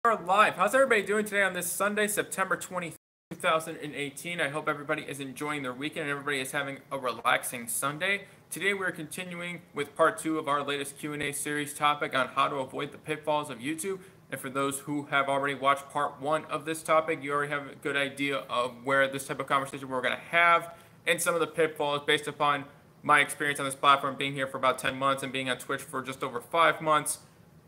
Are live. How's everybody doing today on this Sunday, September 20th, 2018? I hope everybody is enjoying their weekend and everybody is having a relaxing Sunday. Today we're continuing with part 2 of our latest Q&A series topic on how to avoid the pitfalls of YouTube. And for those who have already watched part 1 of this topic, you already have a good idea of where this type of conversation we're going to have and some of the pitfalls based upon my experience on this platform, being here for about 10 months and being on Twitch for just over 5 months.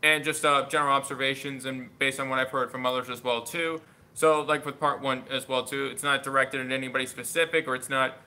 And just general observations and based on what I've heard from others as well too. So like with part 1 as well too, it's not directed at anybody specific or it's not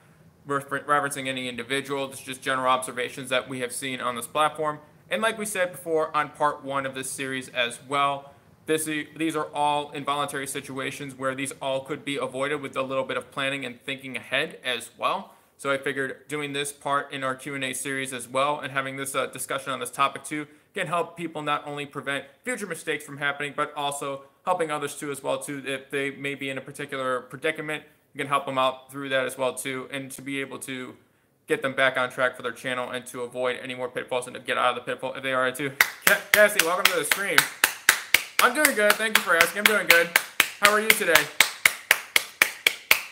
referencing any individual. It's just general observations that we have seen on this platform. And like we said before on part 1 of this series as well, these are all involuntary situations where these all could be avoided with a little bit of planning and thinking ahead as well. So I figured doing this part in our Q&A series as well and having this discussion on this topic too can help people not only prevent future mistakes from happening, but also helping others too as well too. If they may be in a particular predicament, you can help them out through that as well too, and to be able to get them back on track for their channel and to avoid any more pitfalls and to get out of the pitfall if they are too. Cassie, welcome to the stream. I'm doing good. Thank you for asking. I'm doing good. How are you today?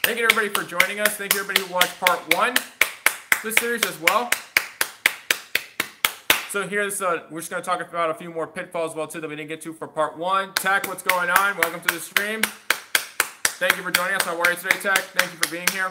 Thank you everybody for joining us. Thank you everybody who watched part 1 of this series as well. So here's, we're just going to talk about a few more pitfalls as well too that we didn't get to for part 1. Tech, what's going on? Welcome to the stream. Thank you for joining us. How are you today, Tech? Thank you for being here.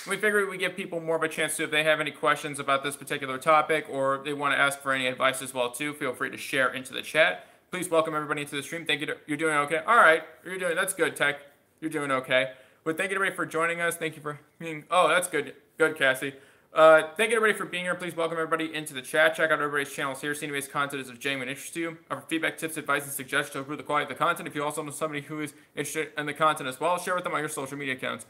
We figured we give people more of a chance to, if they have any questions about this particular topic or they want to ask for any advice as well too, feel free to share into the chat. Please welcome everybody into the stream. Thank you. You're doing okay? All right. That's good, Tech. You're doing okay. But thank you everybody for joining us. Thank you for being, oh, that's good. Good, Cassie. Thank you everybody for being here. Please welcome everybody into the chat. Check out everybody's channels here. See anybody's content is of genuine interest to you. Offer feedback, tips, advice, and suggestions to improve the quality of the content. If you also know somebody who is interested in the content as well, share with them on your social media accounts.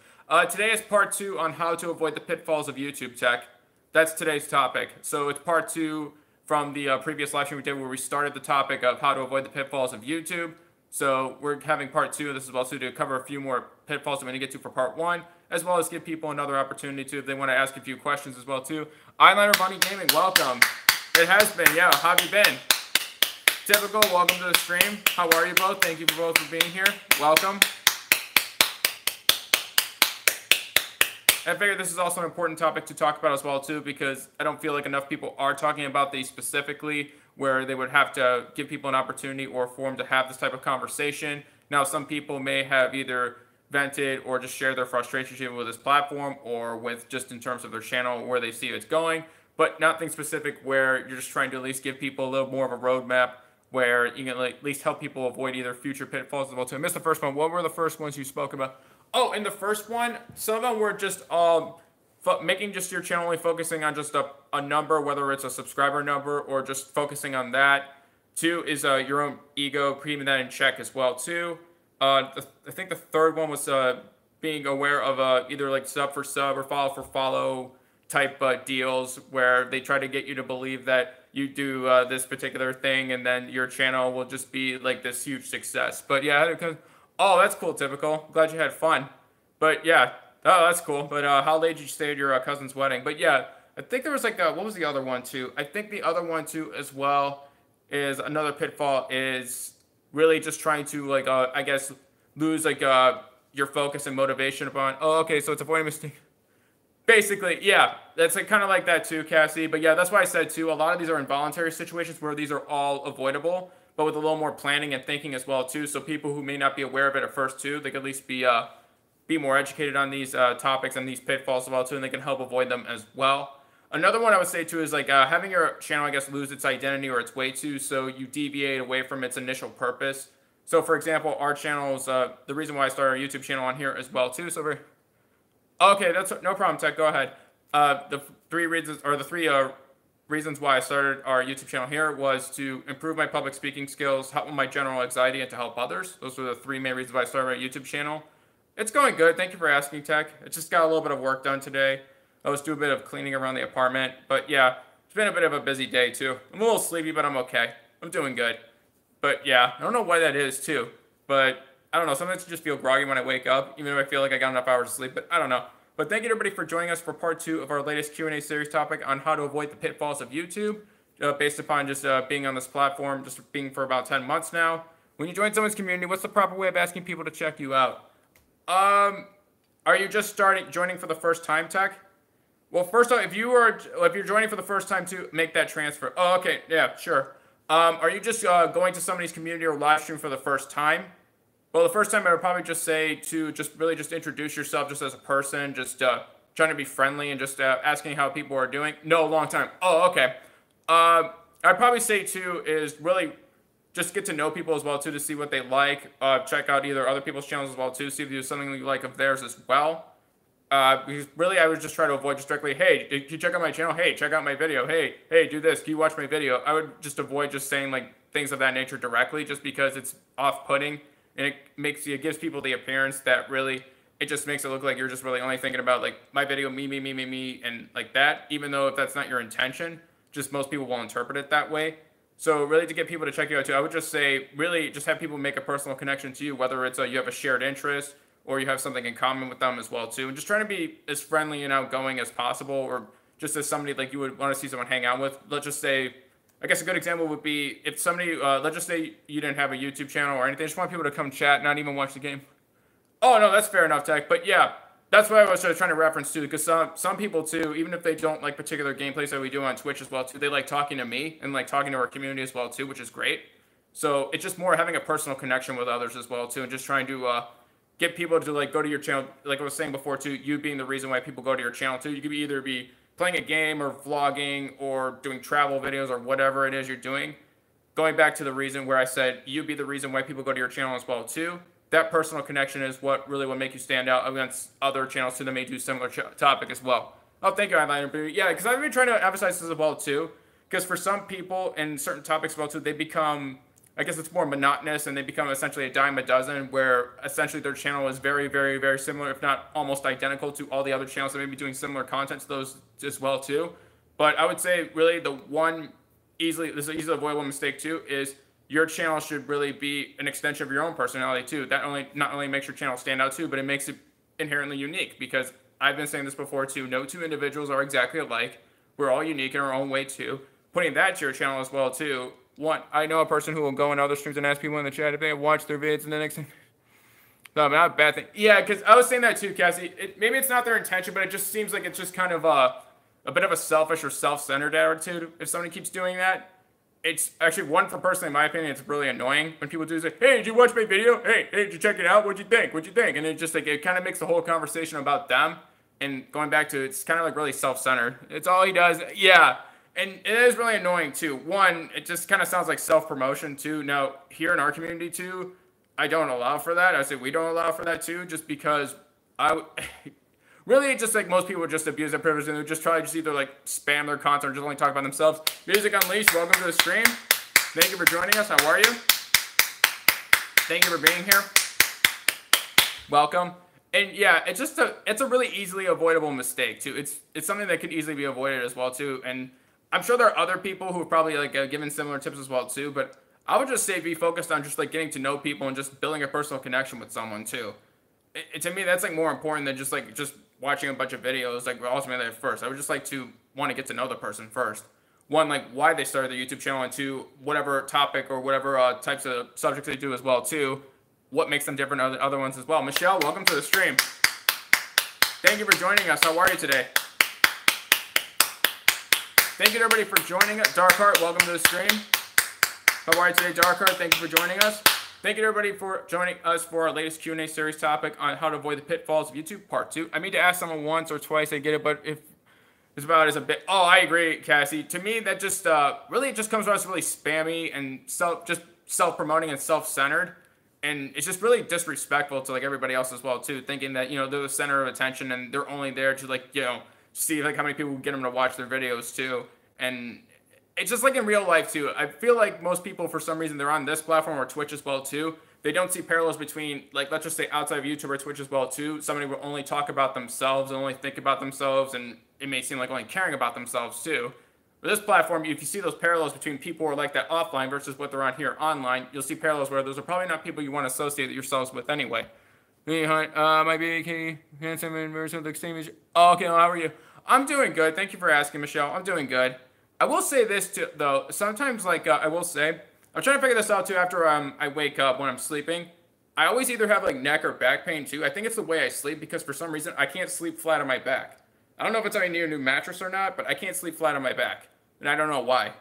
Today is part 2 on how to avoid the pitfalls of YouTube, Tech. That's today's topic. So it's part 2 from the previous live stream we did where we started the topic of how to avoid the pitfalls of YouTube. So we're having part 2 of this as well too to cover a few more pitfalls that we're going to get to for part 1, as well as give people another opportunity to, if they want to ask a few questions as well too. Eyeliner Bunny Gaming, welcome. It has been, yeah. How have you been? Typical, welcome to the stream. How are you both? Thank you both for being here. Welcome. I figured this is also an important topic to talk about as well too, because I don't feel like enough people are talking about these specifically, where they would have to give people an opportunity or forum to have this type of conversation. Now, some people may have either vented or just share their frustration with this platform or with just in terms of their channel where they see it's going, but nothing specific where you're just trying to at least give people a little more of a roadmap where you can at least help people avoid either future pitfalls as well too. I missed the first one. What were the first ones you spoke about? Oh, in the first one, some of them were just making just your channel only focusing on just a number, whether it's a subscriber number or just focusing on that. 2 is your own ego, keeping that in check as well too. I think the third one was being aware of either like sub for sub or follow for follow type deals where they try to get you to believe that you do this particular thing and then your channel will just be like this huge success. But yeah, oh, that's cool, Typical. Glad you had fun. But yeah, oh, that's cool. But how late did you stay at your cousin's wedding? But yeah, I think there was like, what was the other one too? I think the other one too as well is another pitfall is really just trying to like, I guess, lose like your focus and motivation upon, oh, okay, so it's avoiding mistake. Basically, yeah, that's like kind of like that too, Cassie. But yeah, that's why I said too, a lot of these are involuntary situations where these are all avoidable, but with a little more planning and thinking as well too. So people who may not be aware of it at first too, they could at least be more educated on these topics and these pitfalls as well too, and they can help avoid them as well. Another one I would say too is like having your channel, I guess, lose its identity or its way too, so you deviate away from its initial purpose. So for example, our channels, the reason why I started our YouTube channel on here as well too. So okay, that's no problem, Tech. Go ahead. The three reasons why I started our YouTube channel here was to improve my public speaking skills, help with my general anxiety, and to help others. Those were the 3 main reasons why I started our YouTube channel. It's going good. Thank you for asking, Tech. It just got a little bit of work done today. I was doing a bit of cleaning around the apartment. But yeah, it's been a bit of a busy day too. I'm a little sleepy, but I'm okay. I'm doing good. But yeah, I don't know why that is too. But I don't know. Sometimes I just feel groggy when I wake up, even if I feel like I got enough hours of sleep. But I don't know. But thank you everybody for joining us for part 2 of our latest Q&A series topic on how to avoid the pitfalls of YouTube. based upon just being on this platform, just being for about 10 months now. When you join someone's community, what's the proper way of asking people to check you out? Are you just joining for the first time, Tech? Well, first off, if you're joining for the first time to make that transfer. Oh, okay, yeah, sure. Are you just going to somebody's community or live stream for the first time? Well, the first time I would probably just say to just really just introduce yourself just as a person, just trying to be friendly and just asking how people are doing. No, long time. Oh, okay. I'd probably say too is really just get to know people as well too, to see what they like. Check out either other people's channels as well too, see if there's something you like of theirs as well. Because really, I would just try to avoid just directly, hey, can you check out my channel? Hey, check out my video. Hey, do this. Can you watch my video? I would just avoid just saying like things of that nature directly, just because it's off-putting and it gives people the appearance that really it just makes it look like you're just really only thinking about like my video, me, and like that. Even though if that's not your intention, just most people will interpret it that way. So really, to get people to check you out too, I would just say really just have people make a personal connection to you, whether it's you have a shared interest or you have something in common with them as well too, and just trying to be as friendly and outgoing as possible, or just as somebody like you would want to see someone hang out with. Let's just say, I guess a good example would be if somebody, let's just say you didn't have a YouTube channel or anything, just want people to come chat, not even watch the game. Oh no, that's fair enough, Tech. But yeah, that's what I was trying to reference to, because some people too, even if they don't like particular gameplays that we do on Twitch as well too, they like talking to me and like talking to our community as well too, which is great. So it's just more having a personal connection with others as well too, and just trying to get people to like go to your channel. Like I was saying before too, you being the reason why people go to your channel too. You could either be playing a game or vlogging or doing travel videos or whatever it is you're doing. Going back to the reason where I said you be the reason why people go to your channel as well too. That personal connection is what really will make you stand out against other channels too that may do similar topic as well. Oh, thank you, Eyeliner. Yeah, because I've been trying to emphasize this as well too. Because for some people and certain topics as well too, they become, I guess it's more monotonous, and they become essentially a dime a dozen, where essentially their channel is very, very, very similar, if not almost identical to all the other channels that may be doing similar content to those as well too. But I would say really this is an easily avoidable mistake too, is your channel should really be an extension of your own personality too. That not only makes your channel stand out too, but it makes it inherently unique, because I've been saying this before too, no two individuals are exactly alike. We're all unique in our own way too. Putting that to your channel as well too. I know a person who will go in other streams and ask people in the chat if they have watched their vids, and the next thing, no, not a bad thing. Yeah, because I was saying that too, Cassie. Maybe it's not their intention, but it just seems like it's just kind of a bit of a selfish or self-centered attitude if somebody keeps doing that. It's actually, for personally, in my opinion, it's really annoying when people do say, hey, did you watch my video? Hey, did you check it out? What'd you think? And it just like, it kind of makes the whole conversation about them. And going back to, it's kind of like really self-centered. It's all he does. Yeah. And it is really annoying too. One, it just kind of sounds like self-promotion too. Now, here in our community too, I don't allow for that. I say we don't allow for that too, just because really, just like most people would just abuse their privilege, and they would just try to either like spam their content or just only talk about themselves. Music Unleashed, welcome to the stream. Thank you for joining us. How are you? Thank you for being here. Welcome. And yeah, it's a really easily avoidable mistake too. It's something that could easily be avoided as well too. And I'm sure there are other people who have probably like given similar tips as well too. But I would just say be focused on just like getting to know people and just building a personal connection with someone too. To me, that's like more important than just watching a bunch of videos. Like ultimately at first, I would just like to want to get to know the person first. One, like why they started their YouTube channel, and two, whatever topic or whatever types of subjects they do as well too. What makes them different than other ones as well. Michelle, welcome to the stream. Thank you for joining us. How are you today? Thank you to everybody for joining us. Darkheart, welcome to the stream. How are you today, Darkheart? Thank you for joining us. Thank you to everybody for joining us for our latest Q&A series topic on how to avoid the pitfalls of YouTube, part 2. I mean to ask someone once or twice, I get it, but if it's about as a bit. Oh, I agree, Cassie. To me, that just really it just comes across really spammy and self-promoting and self-centered. And it's just really disrespectful to like everybody else as well too, thinking that they're the center of attention and they're only there to see like how many people get them to watch their videos too. And it's just like in real life too. I feel like most people, for some reason, they're on this platform or Twitch as well too. They don't see parallels between, like, let's just say outside of YouTube or Twitch as well too. Somebody will only talk about themselves and only think about themselves, and it may seem like only caring about themselves too. But this platform, if you see those parallels between people who are like that offline versus what they're on here online, you'll see parallels where those are probably not people you want to associate yourselves with anyway. Hey, hi, my baby, handsome and version of the extreme. Oh, okay, well, how are you? I'm doing good. Thank you for asking, Michelle. I'm doing good. I will say this too, though. Sometimes, like I will say, I'm trying to figure this out too. After I wake up when I'm sleeping, I always either have like neck or back pain too. I think it's the way I sleep because for some reason I can't sleep flat on my back. I don't know if it's I need a new mattress or not, but I can't sleep flat on my back, and I don't know why.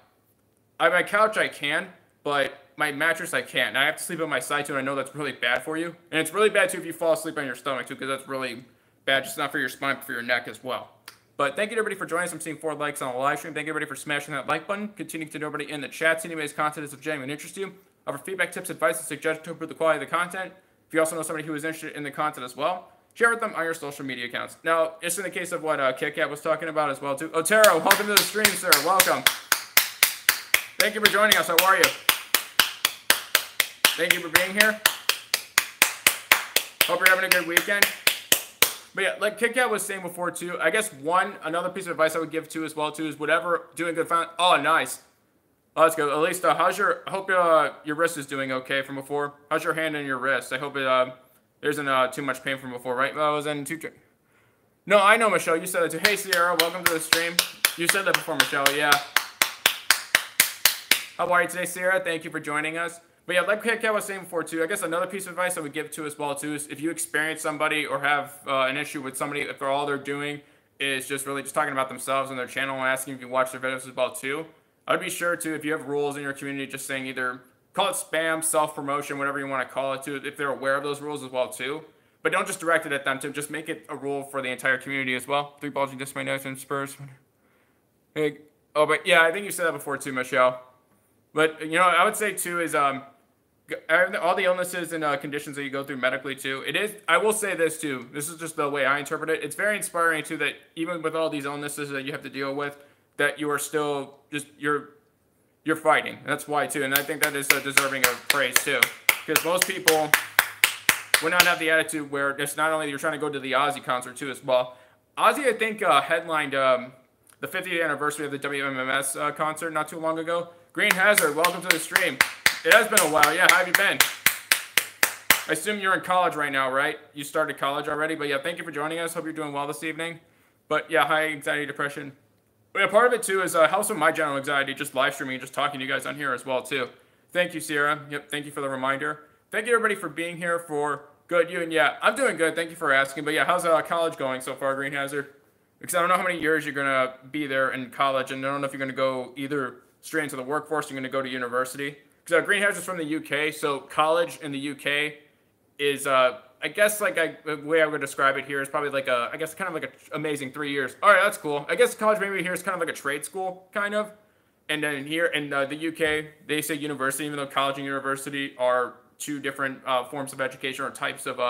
On my couch I can, but my mattress I can't. And I have to sleep on my side too, and I know that's really bad for you. And it's really bad too if you fall asleep on your stomach too, because that's really bad, just not for your spine, but for your neck as well. But thank you to everybody for joining us. I'm seeing 4 likes on the live stream. Thank you everybody for smashing that like button. Continuing to everybody in the chat. See anybody's content is of genuine interest to you. Offer feedback, tips, advice, and suggestions to improve the quality of the content. If you also know somebody who is interested in the content as well, share with them on your social media accounts. Now, just in the case of what KitKat was talking about as well too. Otero, welcome to the stream, sir. Welcome. Thank you for joining us. How are you? Thank you for being here. Hope you're having a good weekend. But yeah, like KitKat was saying before too, I guess another piece of advice I would give too as well too is whatever doing good fun. Oh, nice. Oh, that's good. At least, I hope your wrist is doing okay from before. How's your hand and your wrist? I hope it there isn't too much pain from before, right? Well, I was in too. No, I know, Michelle. You said that too. Hey, Sierra, welcome to the stream. You said that before, Michelle. Yeah. How are you today, Sierra? Thank you for joining us. But yeah, like KitKat was saying before too, I guess another piece of advice I would give too as well too is if you experience somebody or have an issue with somebody, if all they're doing is just really just talking about themselves and their channel and asking if you watch their videos as well too, I'd be sure to, if you have rules in your community, just saying either call it spam, self-promotion, whatever you want to call it too, if they're aware of those rules as well too. But don't just direct it at them too, just make it a rule for the entire community as well. 3 balls, you just my notes and Spurs. Hey, oh, but yeah, I think you said that before too, Michelle. But, you know, I would say too is, all the illnesses and conditions that you go through medically too, I will say this too, this is just the way I interpret it, it's very inspiring too that even with all these illnesses that you have to deal with, that you are still just, you're fighting. And that's why too, and I think that is deserving of praise too. Because most people would not have the attitude where it's not only you're trying to go to the Ozzy concert too as well. Ozzy, I think, headlined the 50th anniversary of the WMMS concert not too long ago. Green Hazard, welcome to the stream. It has been a while. Yeah, how have you been? I assume you're in college right now, right? You started college already, but yeah, thank you for joining us. Hope you're doing well this evening. But yeah, high anxiety, depression. But yeah, part of it too is helps with my general anxiety, just live streaming, just talking to you guys on here as well too. Thank you, Sierra. Yep, thank you for the reminder. Thank you everybody for being here for good. You and yeah, I'm doing good. Thank you for asking. But yeah, how's college going so far, Green Hazard? Because I don't know how many years you're gonna be there in college, and I don't know if you're gonna go either straight into the workforce, or you're gonna go to university. Because Green Hazard is from the UK, so college in the UK is, I guess, like the way I would describe it here is probably like I guess kind of like an amazing 3 years. All right, that's cool. I guess college maybe here is kind of like a trade school, kind of. And then here in the UK, they say university, even though college and university are 2 different forms of education or types of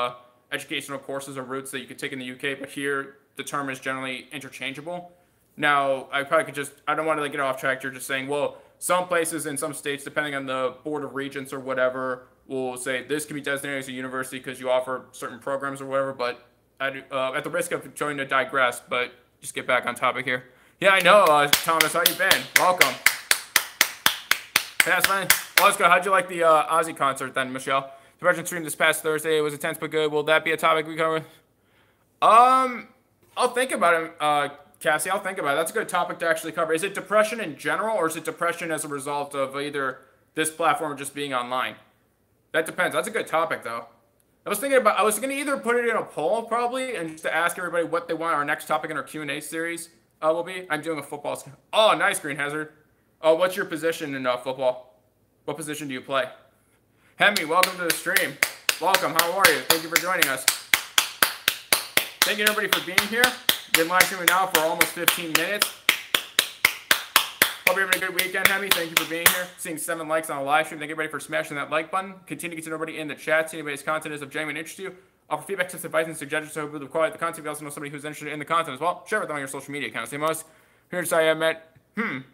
educational courses or routes that you could take in the UK. But here, the term is generally interchangeable. Now, I probably could just, I don't want to get off track. You're just saying, well, some places in some states, depending on the Board of Regents or whatever, will say this can be designated as a university because you offer certain programs or whatever. But at the risk of trying to digress, but just get back on topic here. Yeah, I know, Thomas. How you been? Welcome. Yeah, it's fine. Well, let's go. How'd you like the Ozzy concert then, Michelle? The Virgin stream this past Thursday. It was intense but good. Will that be a topic we cover? I'll think about it, Cassie. I'll think about it. That's a good topic to actually cover. Is it depression in general, or is it depression as a result of either this platform or just being online? That depends. That's a good topic, though. I was thinking to either put it in a poll, probably, and just to ask everybody what they want our next topic in our Q&A series will be. I'm doing a football. Oh, nice, Green Hazard. Oh, what's your position in football? What position do you play? Hemi, welcome to the stream. Welcome. How are you? Thank you for joining us. Thank you, everybody, for being here. Been live streaming now for almost 15 minutes. Hope you're having a good weekend, Hemi. Thank you for being here. Seeing 7 likes on a live stream. Thank you, everybody, for smashing that like button. Continue to get to everybody in the chat. See anybody's content is of genuine interest to you. Offer feedback, tips, advice, and suggestions to improve the quality of the content. If you also know somebody who's interested in the content as well, share with them on your social media accounts. The most here to say I met. That'd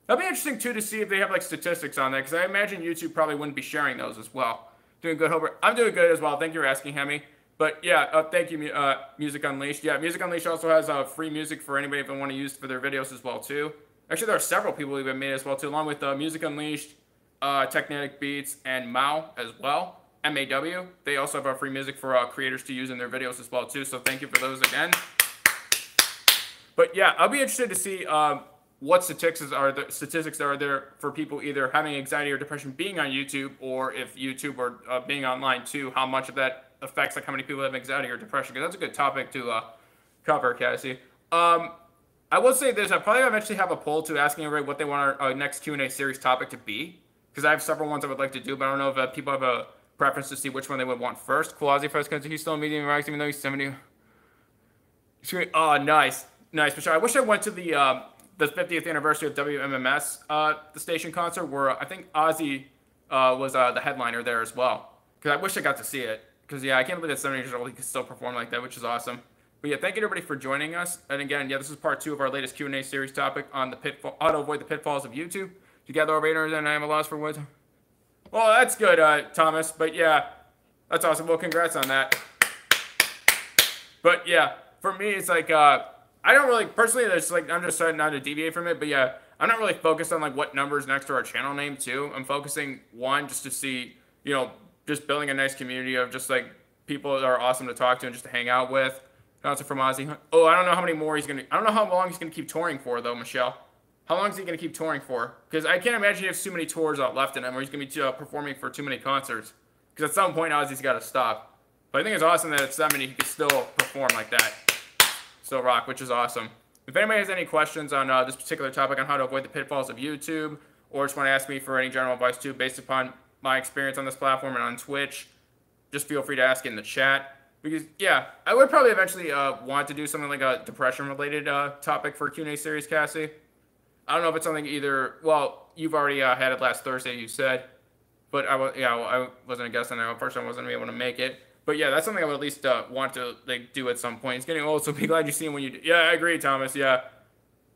be interesting too to see if they have like statistics on that, because I imagine YouTube probably wouldn't be sharing those as well. Doing good, Hober. I'm doing good as well. Thank you for asking, Hemi. But yeah, thank you, Music Unleashed. Yeah, Music Unleashed also has free music for anybody if they want to use for their videos as well too. Actually, there are several people who've made as well too, along with Music Unleashed, Technetic Beats, and Mao as well. MAW. They also have free music for creators to use in their videos as well too. So thank you for those again. But yeah, I'll be interested to see what statistics are there for people either having anxiety or depression being on YouTube, or if YouTube or being online too, how much of that affects like how many people have anxiety or depression? Because that's a good topic to cover, Cassie. I will say this: I probably eventually have a poll to asking everybody what they want our next Q&A series topic to be, because I have several ones I would like to do, but I don't know if people have a preference to see which one they would want first. Quasi first, because he's still medium ranks, even though he's 70. Oh, nice, Michelle. I wish I went to the 50th anniversary of WMMS, the station concert, where I think Ozzy was the headliner there as well. Because I wish I got to see it. Because, yeah, I can't believe at 70 years old he can still perform like that, which is awesome. But, yeah, thank you, everybody, for joining us. And, again, yeah, this is part 2 of our latest Q&A series topic on how to avoid the pitfalls of YouTube. Together, our raters, and I am a loss for words. Well, that's good, Thomas. But, yeah, that's awesome. Well, congrats on that. But, yeah, for me, it's like... I don't really, personally, there's like, I'm just trying not to deviate from it, but yeah, I'm not really focused on like what number's next to our channel name too. I'm focusing, one, just to see, you know, just building a nice community of just like people that are awesome to talk to and just to hang out with. Concert from Ozzy. Oh, I don't know how many more he's I don't know how long he's gonna keep touring for though, Michelle. How long is he gonna keep touring for? Because I can't imagine he has too many tours left in him, or he's gonna be performing for too many concerts. Because at some point, Ozzy's got to stop. But I think it's awesome that at 70 he can still perform like that. Still rock, which is awesome. If anybody has any questions on this particular topic on how to avoid the pitfalls of YouTube, or just want to ask me for any general advice too, based upon my experience on this platform and on Twitch, just feel free to ask it in the chat. Because, yeah, I would probably eventually want to do something like a depression-related topic for Q&A series, Cassie. I don't know if it's something either, well, you've already had it last Thursday, you said, but I wasn't a guest on that. Unfortunately, I wasn't able to make it. But yeah, that's something I would at least want to like do at some point. It's getting old, so be glad you see him when you do. Yeah, I agree, Thomas. Yeah,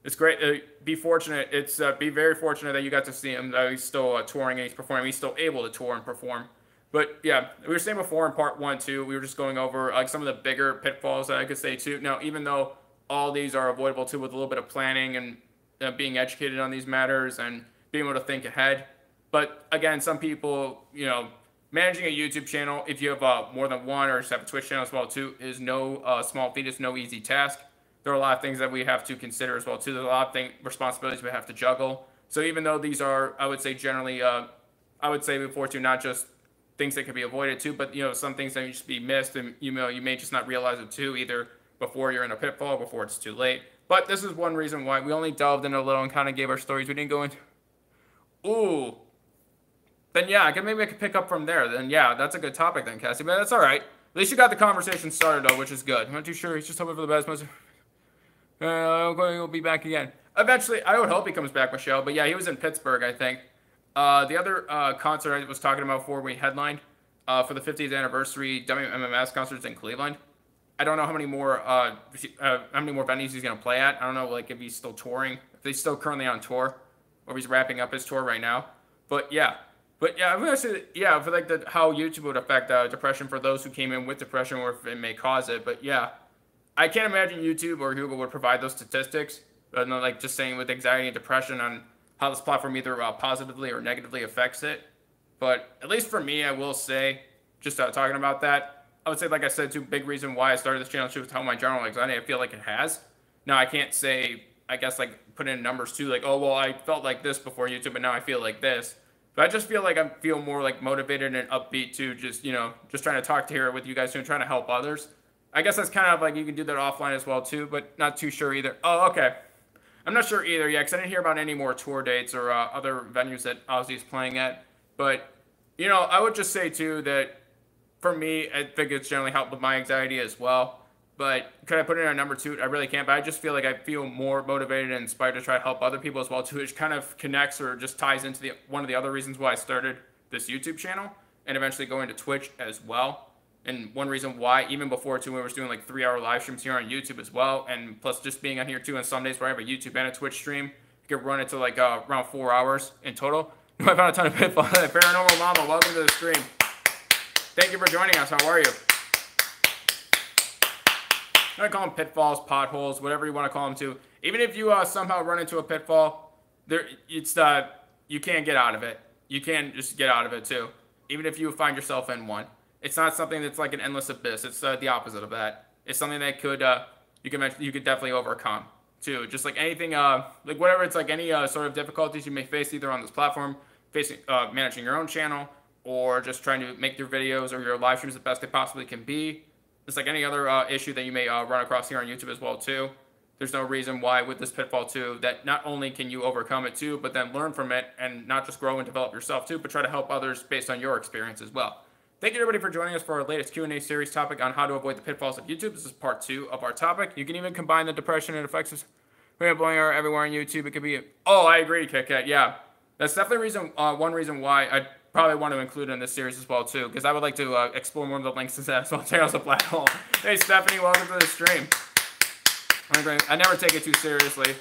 it's great. Be fortunate. It's be very fortunate that you got to see him. That he's still touring and he's performing. He's still able to tour and perform. But yeah, we were saying before in part 1 too. We were just going over like some of the bigger pitfalls that I could say too. Now, even though all these are avoidable too, with a little bit of planning and being educated on these matters and being able to think ahead. But again, some people, you know. Managing a YouTube channel, if you have more than one or just have a Twitch channel as well too, is no small feat. It's no easy task. There are a lot of things that we have to consider as well too. There's a lot of responsibilities we have to juggle. So even though these are, I would say generally, I would say before too, not just things that can be avoided too, but you know some things that you just be missed, and you may just not realize it too, either before you're in a pitfall, or before it's too late. But this is one reason why we only delved in a little and kind of gave our stories. We didn't go into. Ooh. Then yeah, maybe I could pick up from there. Then yeah, that's a good topic then, Cassie. But that's all right. At least you got the conversation started though, which is good. I'm not too sure. He's just hoping for the best. He'll be back again. Eventually, I would hope he comes back, Michelle. But yeah, he was in Pittsburgh, I think. The other concert I was talking about before we headlined for the 50th anniversary WMMS concerts in Cleveland. I don't know how many more venues he's gonna play at. I don't know like if he's still touring, if he's still currently on tour, or if he's wrapping up his tour right now. But yeah. But yeah, I'm gonna say yeah for like how YouTube would affect depression for those who came in with depression, or if it may cause it. But yeah, I can't imagine YouTube or Google would provide those statistics. But not like just saying with anxiety and depression on how this platform either positively or negatively affects it. But at least for me, I will say, just talking about that, I would say, like I said, too, big reason why I started this channel too was how my general anxiety. I feel like it has. Now I can't say, I guess like put in numbers too, like oh well I felt like this before YouTube, but now I feel like this. But I just feel like I feel more like motivated and upbeat too, just, you know, just trying to talk to here with you guys too and trying to help others. I guess that's kind of like you can do that offline as well too, but not too sure either. Oh, okay. I'm not sure either, yeah, because I didn't hear about any more tour dates or other venues that Ozzy's playing at. But, you know, I would just say too that for me, I think it's generally helped with my anxiety as well. But could I put it in a number 2? I really can't. But I just feel like I feel more motivated and inspired to try to help other people as well too, which kind of connects or just ties into one of the other reasons why I started this YouTube channel and eventually going to Twitch as well. And one reason why, even before too, we were doing like 3-hour live streams here on YouTube as well, and plus just being on here too on some days where I have a YouTube and a Twitch stream, you could run it to like around 4 hours in total. I found a ton of pitfalls. Paranormal Mama, welcome to the stream. Thank you for joining us. How are you? I call them pitfalls, potholes, whatever you want to call them too. Even if you somehow run into a pitfall, you can't get out of it. You can just get out of it too. Even if you find yourself in one, it's not something that's like an endless abyss. It's the opposite of that. It's something that you could definitely overcome. too. Just like anything, like whatever it's like any sort of difficulties you may face either on this platform, facing managing your own channel, or just trying to make your videos or your live streams the best they possibly can be. Just like any other issue that you may run across here on YouTube as well too. There's no reason why with this pitfall too that not only can you overcome it too, but then learn from it and not just grow and develop yourself too, but try to help others based on your experience as well. Thank you everybody for joining us for our latest Q&A series topic on how to avoid the pitfalls of YouTube. This is part 2 of our topic. You can even combine the depression and effects of bullying everywhere on YouTube. It could be, oh, I agree, Kit Kat. Yeah, that's definitely one reason why I probably want to include it in this series as well too, because I would like to explore more of the links to that as well. Check out the black hole. Hey Stephanie, welcome to the stream. I never take it too seriously.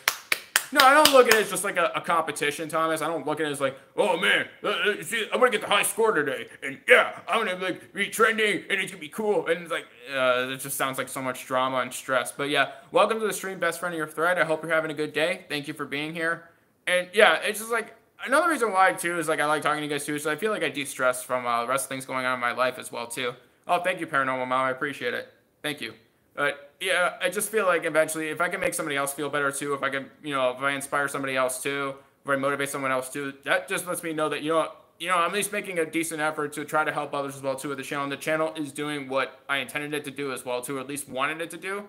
No, I don't look at it as just like a competition, Thomas. I don't look at it as like, oh man, I'm gonna get the high score today, and yeah, I'm gonna like be trending, and it's gonna be cool. And it's like, it just sounds like so much drama and stress. But yeah, welcome to the stream, best friend of your thread. I hope you're having a good day. Thank you for being here. And yeah, it's just like another reason why too is like I like talking to you guys too. So I feel like I de-stress from the rest of things going on in my life as well too. Oh, thank you, Paranormal Mom. I appreciate it. Thank you. But yeah, I just feel like eventually, if I can make somebody else feel better too, if I can, if I inspire somebody else too, if I motivate someone else too, that just lets me know that I'm at least making a decent effort to try to help others as well too with the channel. And the channel is doing what I intended it to do as well too, or at least wanted it to do.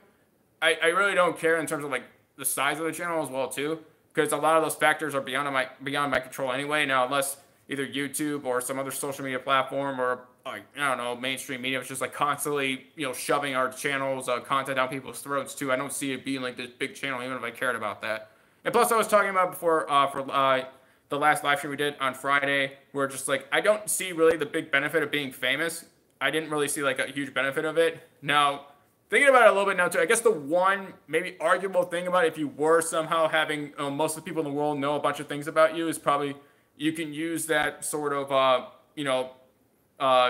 I really don't care in terms of like the size of the channel as well too, because a lot of those factors are beyond my control anyway. Now, unless either YouTube or some other social media platform or like, I don't know, mainstream media is just like constantly, shoving our channels, content down people's throats too. I don't see it being like this big channel, even if I cared about that. And plus, I was talking about before for the last live stream we did on Friday, where just like I don't see really the big benefit of being famous. I didn't really see like a huge benefit of it. Now, thinking about it a little bit now too, I guess the one maybe arguable thing about it, if you were somehow having most of the people in the world know a bunch of things about you, is probably you can use that sort of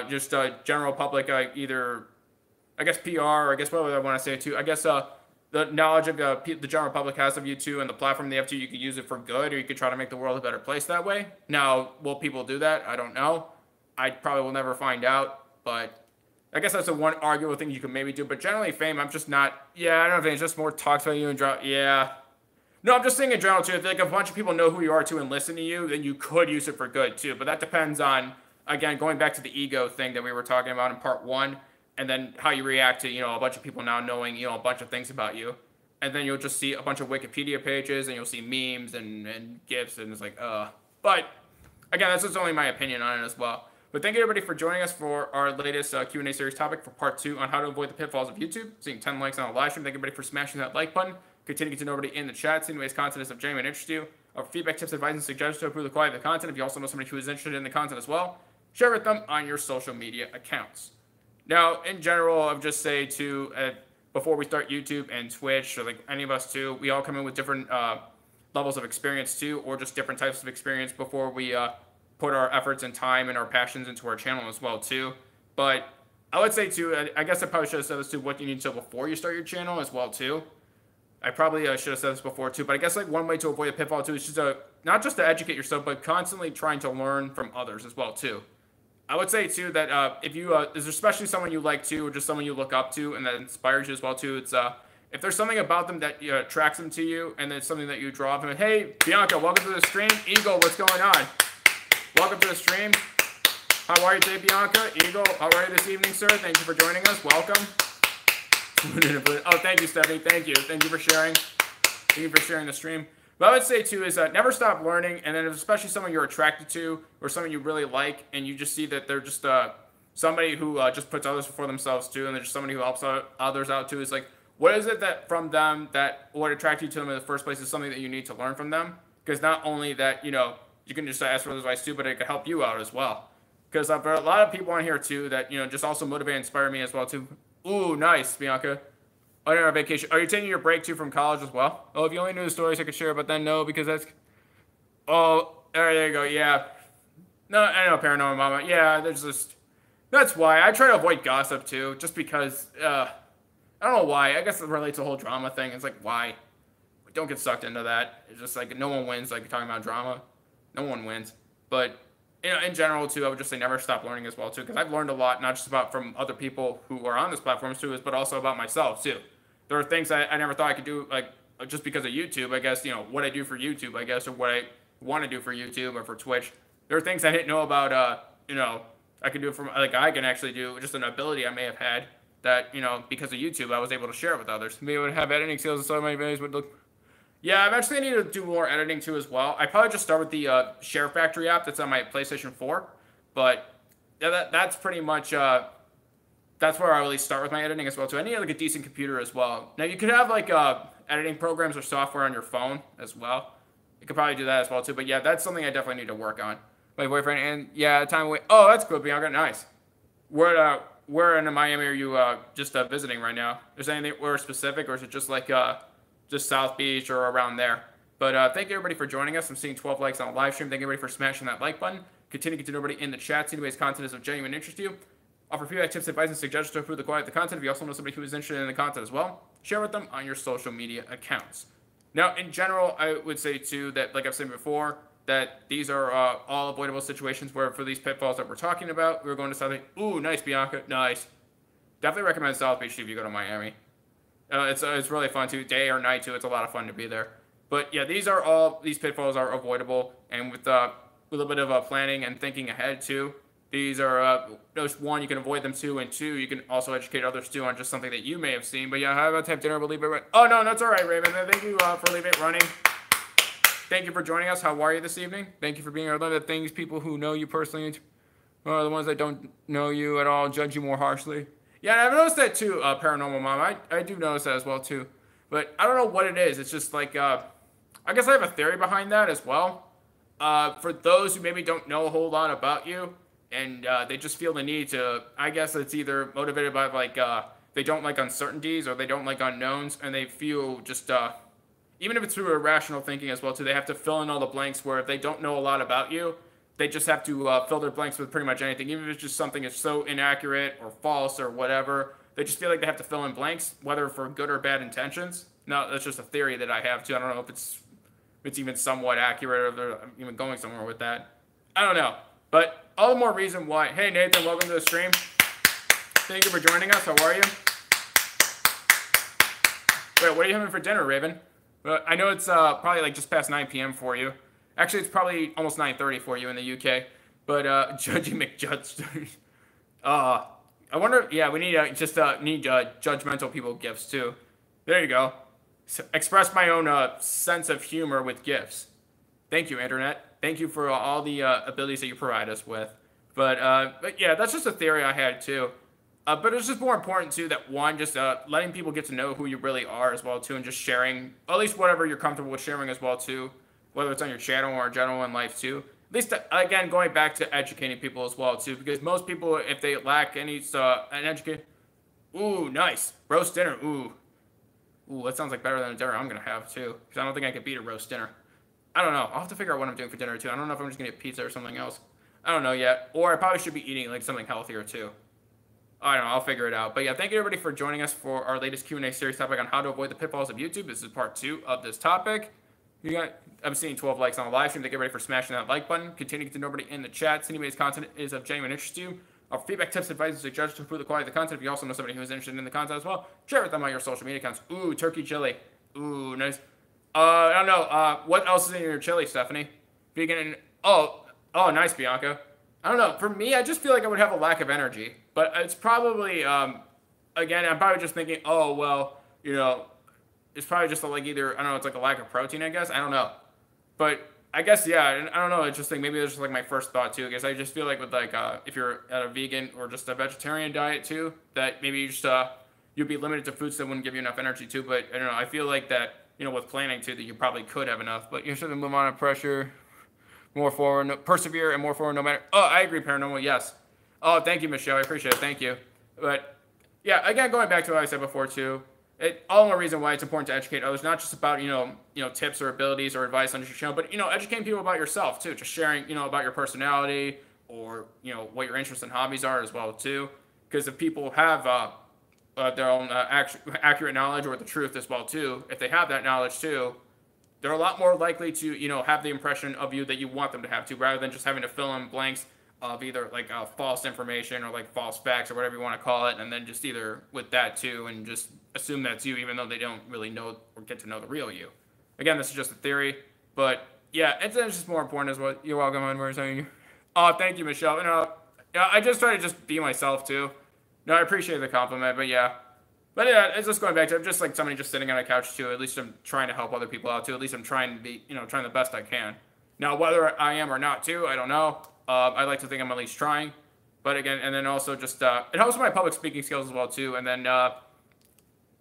just general public, either, I guess, PR, or I guess what I want to say too. I guess the knowledge of the general public has of you too, and the platform they have too, you could use it for good, or you could try to make the world a better place that way. Now, will people do that? I don't know. I probably will never find out, but I guess that's the one arguable thing you could maybe do. But generally, fame, I'm just not, I don't know if it's just more talks about you and drop, No, I'm just saying in general too, if like a bunch of people know who you are too and listen to you, then you could use it for good too. But that depends on, again, going back to the ego thing that we were talking about in part 1, and then how you react to, a bunch of people now knowing, a bunch of things about you. And then you'll just see a bunch of Wikipedia pages, and you'll see memes and GIFs, and it's like, But, again, that's just only my opinion on it as well. But thank you, everybody, for joining us for our latest Q&A series topic for part 2 on how to avoid the pitfalls of YouTube. Seeing 10 likes on the live stream. Thank you, everybody, for smashing that like button. Continue to know everybody in the chat, seeing ways content is of genuine interest to you. Our feedback, tips, advice, and suggestions to improve the quality of the content. If you also know somebody who is interested in the content as well, share with them on your social media accounts. Now, in general, I would just say too, before we start YouTube and Twitch, or like any of us too, we all come in with different levels of experience too, or just different types of experience before we put our efforts and time and our passions into our channel as well too. But I would say too, I guess I probably should have said this too, what you need to know before you start your channel as well too. I probably should have said this before too, but I guess like one way to avoid a pitfall too is just not just to educate yourself, but constantly trying to learn from others as well too. I would say too that if you is especially someone you like too, or just someone you look up to and that inspires you as well too, it's if there's something about them that attracts them to you, and it's something that you draw from it. Hey Bianca, welcome to the stream. Eagle, what's going on? Welcome to the stream. How are you today, Bianca? Eagle, how are you this evening, sir? Thank you for joining us. Welcome. Oh, thank you, Stephanie. Thank you. Thank you for sharing. Thank you for sharing the stream. What I would say too is never stop learning, and then especially someone you're attracted to or someone you really like, and you just see that they're just somebody who just puts others before themselves too, and they're just somebody who helps others out too. Is like, what is it that from them that what attracted you to them in the first place is something that you need to learn from them? Because not only that, you can just ask for advice too, but it could help you out as well. Because there are a lot of people on here too that just also motivate and inspire me as well too. Ooh, nice, Bianca. Oh, you're on vacation. Are you taking your break too from college as well? Oh, if you only knew the stories I could share, but then no, because that's... Oh, there you go, yeah. No, I know, Paranormal Mama. Yeah, there's just... That's why. I try to avoid gossip too, just because... I don't know why. I guess it relates to the whole drama thing. It's like, why? Don't get sucked into that. It's just like, no one wins, like, you're talking about drama. No one wins. But... in general, too, I would just say never stop learning as well, too, because I've learned a lot, not just about from other people who are on this platform, too, but also about myself, too. There are things I never thought I could do, like, just because of YouTube, I guess, what I do for YouTube, I guess, or what I want to do for YouTube or for Twitch. There are things I didn't know about, I can do it from, like, I can actually do just an ability I may have had that, because of YouTube, I was able to share it with others. Maybe I would have editing skills and some of my videos would look. Yeah, eventually I need to do more editing too as well. I probably just start with the Share Factory app that's on my PlayStation 4. But yeah, that's pretty much, that's where I really start with my editing as well too. I need like a decent computer as well. Now you could have like editing programs or software on your phone as well. You could probably do that as well too. But yeah, that's something I definitely need to work on. My boyfriend and yeah, time away. Oh, that's good, Bianca. Nice. Where in Miami are you just visiting right now? Is there anything where specific, or is it just like just South Beach or around there? But thank you everybody for joining us. I'm seeing 12 likes on the live stream. Thank you everybody for smashing that like button. Continue to get to know everybody in the chat. See anybody's content is of genuine interest to you. Offer feedback, tips, advice, and suggestions to improve the quality of the content. If you also know somebody who is interested in the content as well, share with them on your social media accounts. Now, in general, I would say too that, like I've said before, that these are all avoidable situations where for these pitfalls that we're talking about, we're going to South Beach. Ooh, nice, Bianca. Nice. Definitely recommend South Beach if you go to Miami. It's really fun too, day or night too. It's a lot of fun to be there. But yeah, these pitfalls are avoidable, and with a little bit of planning and thinking ahead too, these are just one, you can avoid them too, and two, you can also educate others too on just something that you may have seen. But yeah, how about to have dinner? We'll leave it running. Oh no, that's all right, Raven. Thank you for leaving it running. Thank you for joining us. How are you this evening? Thank you for being here. One of the things people who know you personally, or the ones that don't know you at all, judge you more harshly. Yeah, and I've noticed that too, Paranormal Mom. I do notice that as well too. But I don't know what it is. It's just like, I guess I have a theory behind that as well. For those who maybe don't know a whole lot about you, and they just feel the need to, I guess it's either motivated by like, they don't like uncertainties or they don't like unknowns, and they feel just, even if it's through irrational thinking as well too, they have to fill in all the blanks where if they don't know a lot about you, they just have to fill their blanks with pretty much anything, even if it's just something that's so inaccurate or false or whatever. They just feel like they have to fill in blanks, whether for good or bad intentions. No, that's just a theory that I have too. I don't know if it's even somewhat accurate or if they're even going somewhere with that. I don't know. But all the more reason why. Hey, Nathan, welcome to the stream. Thank you for joining us. How are you? Wait, what are you having for dinner, Raven? I know it's probably like just past 9 p.m. for you. Actually, it's probably almost 9:30 for you in the UK. But Judgy McJudge. I wonder. Yeah, we need judgmental people gifts too. There you go. So, express my own sense of humor with gifts. Thank you, Internet. Thank you for all the abilities that you provide us with. But yeah, that's just a theory I had too. But it's just more important too that one, just letting people get to know who you really are as well too, and just sharing at least whatever you're comfortable with sharing as well too, whether it's on your channel or in general in life too. At least again, going back to educating people as well too, because most people, if they lack any an education, ooh, nice roast dinner, ooh, that sounds like better than a dinner I'm gonna have too, because I don't think I could beat a roast dinner. I don't know. I'll have to figure out what I'm doing for dinner too. I don't know if I'm just gonna get pizza or something else. I don't know yet. Or I probably should be eating like something healthier too. I don't know. I'll figure it out. But yeah, thank you everybody for joining us for our latest Q&A series topic on how to avoid the pitfalls of YouTube. This is part 2 of this topic. I'm seeing 12 likes on the live stream. Thank you everybody for smashing that like button. Continue to get to know everybody in the chat. So anybody's content is of genuine interest to you. Our feedback, tips, advice, and suggestions to improve the quality of the content. If you also know somebody who is interested in the content as well, share with them on your social media accounts. Ooh, turkey chili. Ooh, nice. I don't know. What else is in your chili, Stephanie? Vegan and... Oh, nice, Bianca. I don't know. For me, I just feel like I would have a lack of energy. But it's probably, again, I'm probably just thinking, oh, well, it's probably just like either, I don't know, it's like a lack of protein, I guess. I don't know. But I guess, yeah, I don't know. It's just like, maybe it's just like my first thought, too. I guess I just feel like with like, if you're at a vegan or just a vegetarian diet, too, that maybe you just, you'd be limited to foods that wouldn't give you enough energy, too. But I don't know. I feel like that, with planning, too, that you probably could have enough. But you should move on to pressure, more forward, persevere, and more forward no matter. Oh, I agree, Paranormal, yes. Oh, thank you, Michelle. I appreciate it. Thank you. But, yeah, again, going back to what I said before, too, all the more reason why it's important to educate others, not just about, tips or abilities or advice on your channel, but, educating people about yourself, too. Just sharing, about your personality or, what your interests and hobbies are as well, too. Because if people have their own accurate knowledge or the truth as well, too, if they have that knowledge, too, they're a lot more likely to, have the impression of you that you want them to have, too, rather than just having to fill in blanks of either like false information or like false facts or whatever you want to call it, and then just either with that too and just assume that's you, even though they don't really know or get to know the real you. Again, this is just a theory, but yeah, it's just more important as what you're welcome on where saying. Oh, thank you, Michelle. I just try to just be myself too. No, I appreciate the compliment, but yeah. But yeah, it's just going back to I'm just like somebody just sitting on a couch too. At least I'm trying to help other people out too. At least I'm trying to be, trying the best I can. Now, whether I am or not too, I don't know. I like to think I'm at least trying. But again, and then also just, it helps with my public speaking skills as well too. And then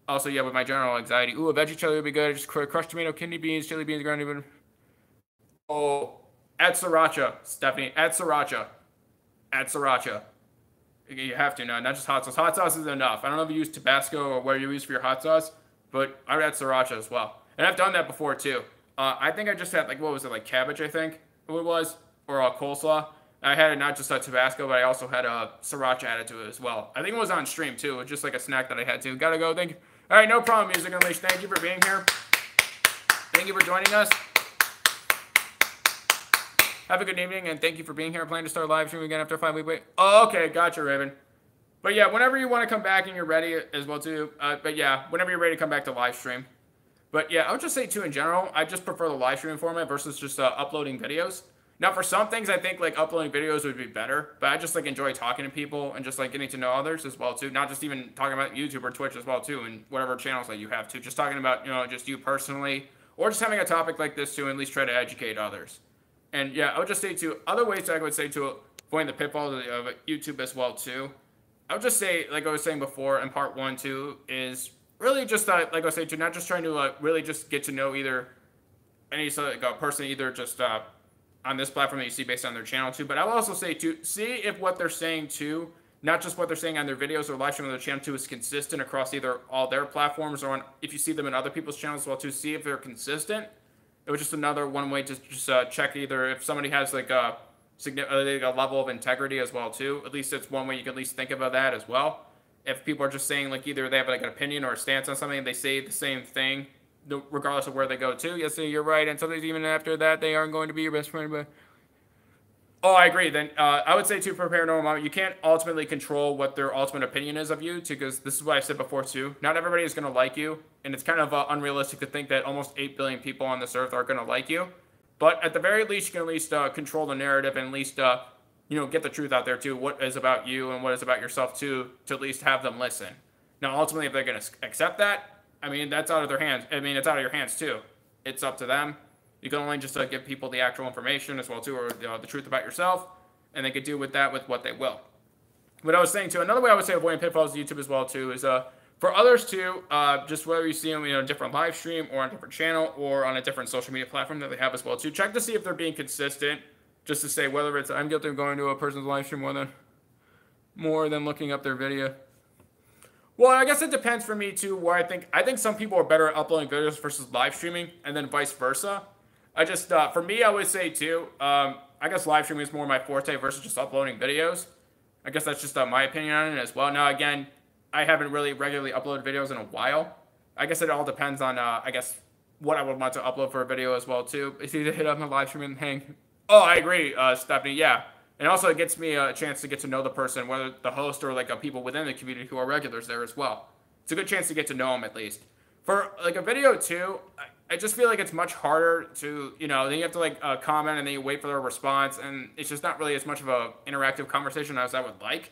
also, yeah, with my general anxiety. Ooh, a veggie chili would be good. Just crushed tomato, kidney beans, chili beans, ground. Oh, add sriracha, Stephanie. Add sriracha. Add sriracha. You have to, not just hot sauce. Hot sauce is enough. I don't know if you use Tabasco or what you use for your hot sauce, but I would add sriracha as well. And I've done that before too. I think I just had, like, what was it, like cabbage, I think it was, or coleslaw. I had it not just a Tabasco, but I also had a sriracha added to it as well. I think it was on stream too. It was just like a snack that I had to. Gotta go. Thank you. All right, no problem, Music Unleashed. Thank you for being here. Thank you for joining us. Have a good evening, and thank you for being here. I plan to start live streaming again after a 5-week wait. Oh, okay. Gotcha, Raven. But yeah, whenever you want to come back and you're ready as well too. But yeah, whenever you're ready to come back to live stream. But yeah, I would just say too in general, I just prefer the live streaming format versus just uploading videos. Now for some things, I think like uploading videos would be better, but I just like enjoy talking to people and just like getting to know others as well too. Not just even talking about YouTube or Twitch as well too, and whatever channels that you have too. Just talking about, just you personally, or just having a topic like this too, and at least try to educate others. And yeah, I would just say too, other ways I would say to avoid the pitfalls of YouTube as well too. I would just say, like I was saying before in part 1 too, is really just like I was saying, to not just trying to really just get to know either any person, either just on this platform that you see based on their channel too. But I will also say to see if what they're saying too, not just what they're saying on their videos or live stream on their channel too, is consistent across either all their platforms or if you see them in other people's channels as well too, see if they're consistent. It was just another one way to just check either if somebody has like a level of integrity as well too. At least it's one way you can at least think about that as well. If people are just saying like either they have like an opinion or a stance on something and they say the same thing regardless of where they go to, yes, you're right. And sometimes even after that, they aren't going to be your best friend. But oh, I agree. Then I would say too, for paranormal, you can't ultimately control what their ultimate opinion is of you, because this is what I said before too. Not everybody is going to like you, and it's kind of unrealistic to think that almost 8 billion people on this earth are going to like you. But at the very least, you can at least control the narrative and at least get the truth out there too. What is about you and what is about yourself too, to at least have them listen. Now, ultimately, if they're going to accept that, I mean, that's out of their hands. I mean, it's out of your hands too. It's up to them. You can only just give people the actual information as well too, or the truth about yourself, and they could do with that with what they will. What I was saying too, another way I would say avoiding pitfalls of YouTube as well too is for others too, just whether you see them a different live stream or on a different channel or on a different social media platform that they have as well too, check to see if they're being consistent. Just to say whether it's I'm guilty of going to a person's live stream more than looking up their video. Well, I guess it depends for me too. Where I think some people are better at uploading videos versus live streaming, and then vice versa. I just for me, I would say too. I guess live streaming is more my forte versus just uploading videos. I guess that's just my opinion on it as well. Now, again, I haven't really regularly uploaded videos in a while. I guess it all depends on I guess what I would want to upload for a video as well too. It's either hit up my live stream and hang. Oh, I agree, Stephanie. Yeah. And also, it gets me a chance to get to know the person, whether the host or like people within the community who are regulars there as well. It's a good chance to get to know them at least. For like a video too, I just feel like it's much harder to, then you have to like comment and then you wait for their response, and it's just not really as much of a interactive conversation as I would like.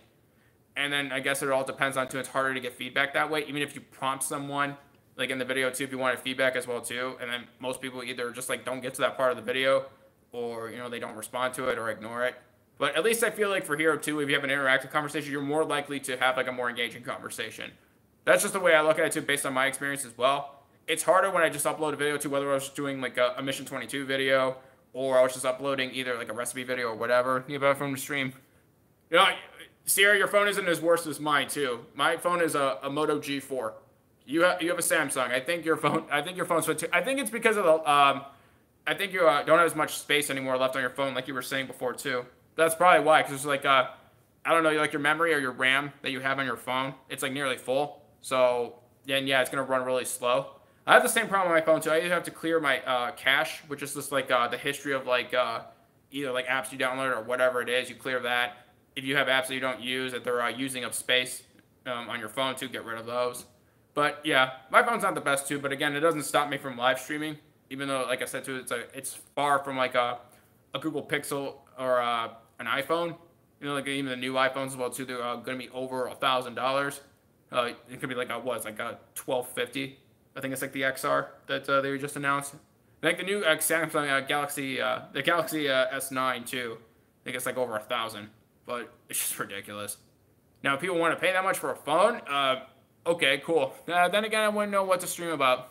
And then I guess it all depends on too. It's harder to get feedback that way, even if you prompt someone like in the video too, if you wanted feedback as well too. And then most people either just like don't get to that part of the video, or they don't respond to it or ignore it. But at least I feel like for here too, if you have an interactive conversation, you're more likely to have like a more engaging conversation. That's just the way I look at it too, based on my experience as well. It's harder when I just upload a video to, whether I was doing like a Mission 22 video, or I was just uploading either like a recipe video or whatever. From the stream. Sierra, your phone isn't as worse as mine too. My phone is a Moto G4. You have a Samsung. I think your phone's too. I think it's because of the I think you don't have as much space anymore left on your phone, like you were saying before too. That's probably why, because it's like, I don't know, like your memory or your RAM that you have on your phone, it's like nearly full. So, yeah, it's going to run really slow. I have the same problem on my phone too. I either have to clear my cache, which is just like the history of like either like apps you download or whatever it is. You clear that. If you have apps that you don't use, that they're using up space on your phone too, get rid of those. But yeah, my phone's not the best too. But again, it doesn't stop me from live streaming. Even though, like I said too, it's far from like a Google Pixel or an iPhone. You know, like even the new iPhones as well too. They're going to be over $1,000. It could be like it's like a 1250. I think it's like the XR that they just announced. I think the new Samsung Galaxy, the Galaxy S9 too. I think it's like over 1,000. But it's just ridiculous. Now, if people want to pay that much for a phone, okay, cool. Then again, I wouldn't know what to stream about.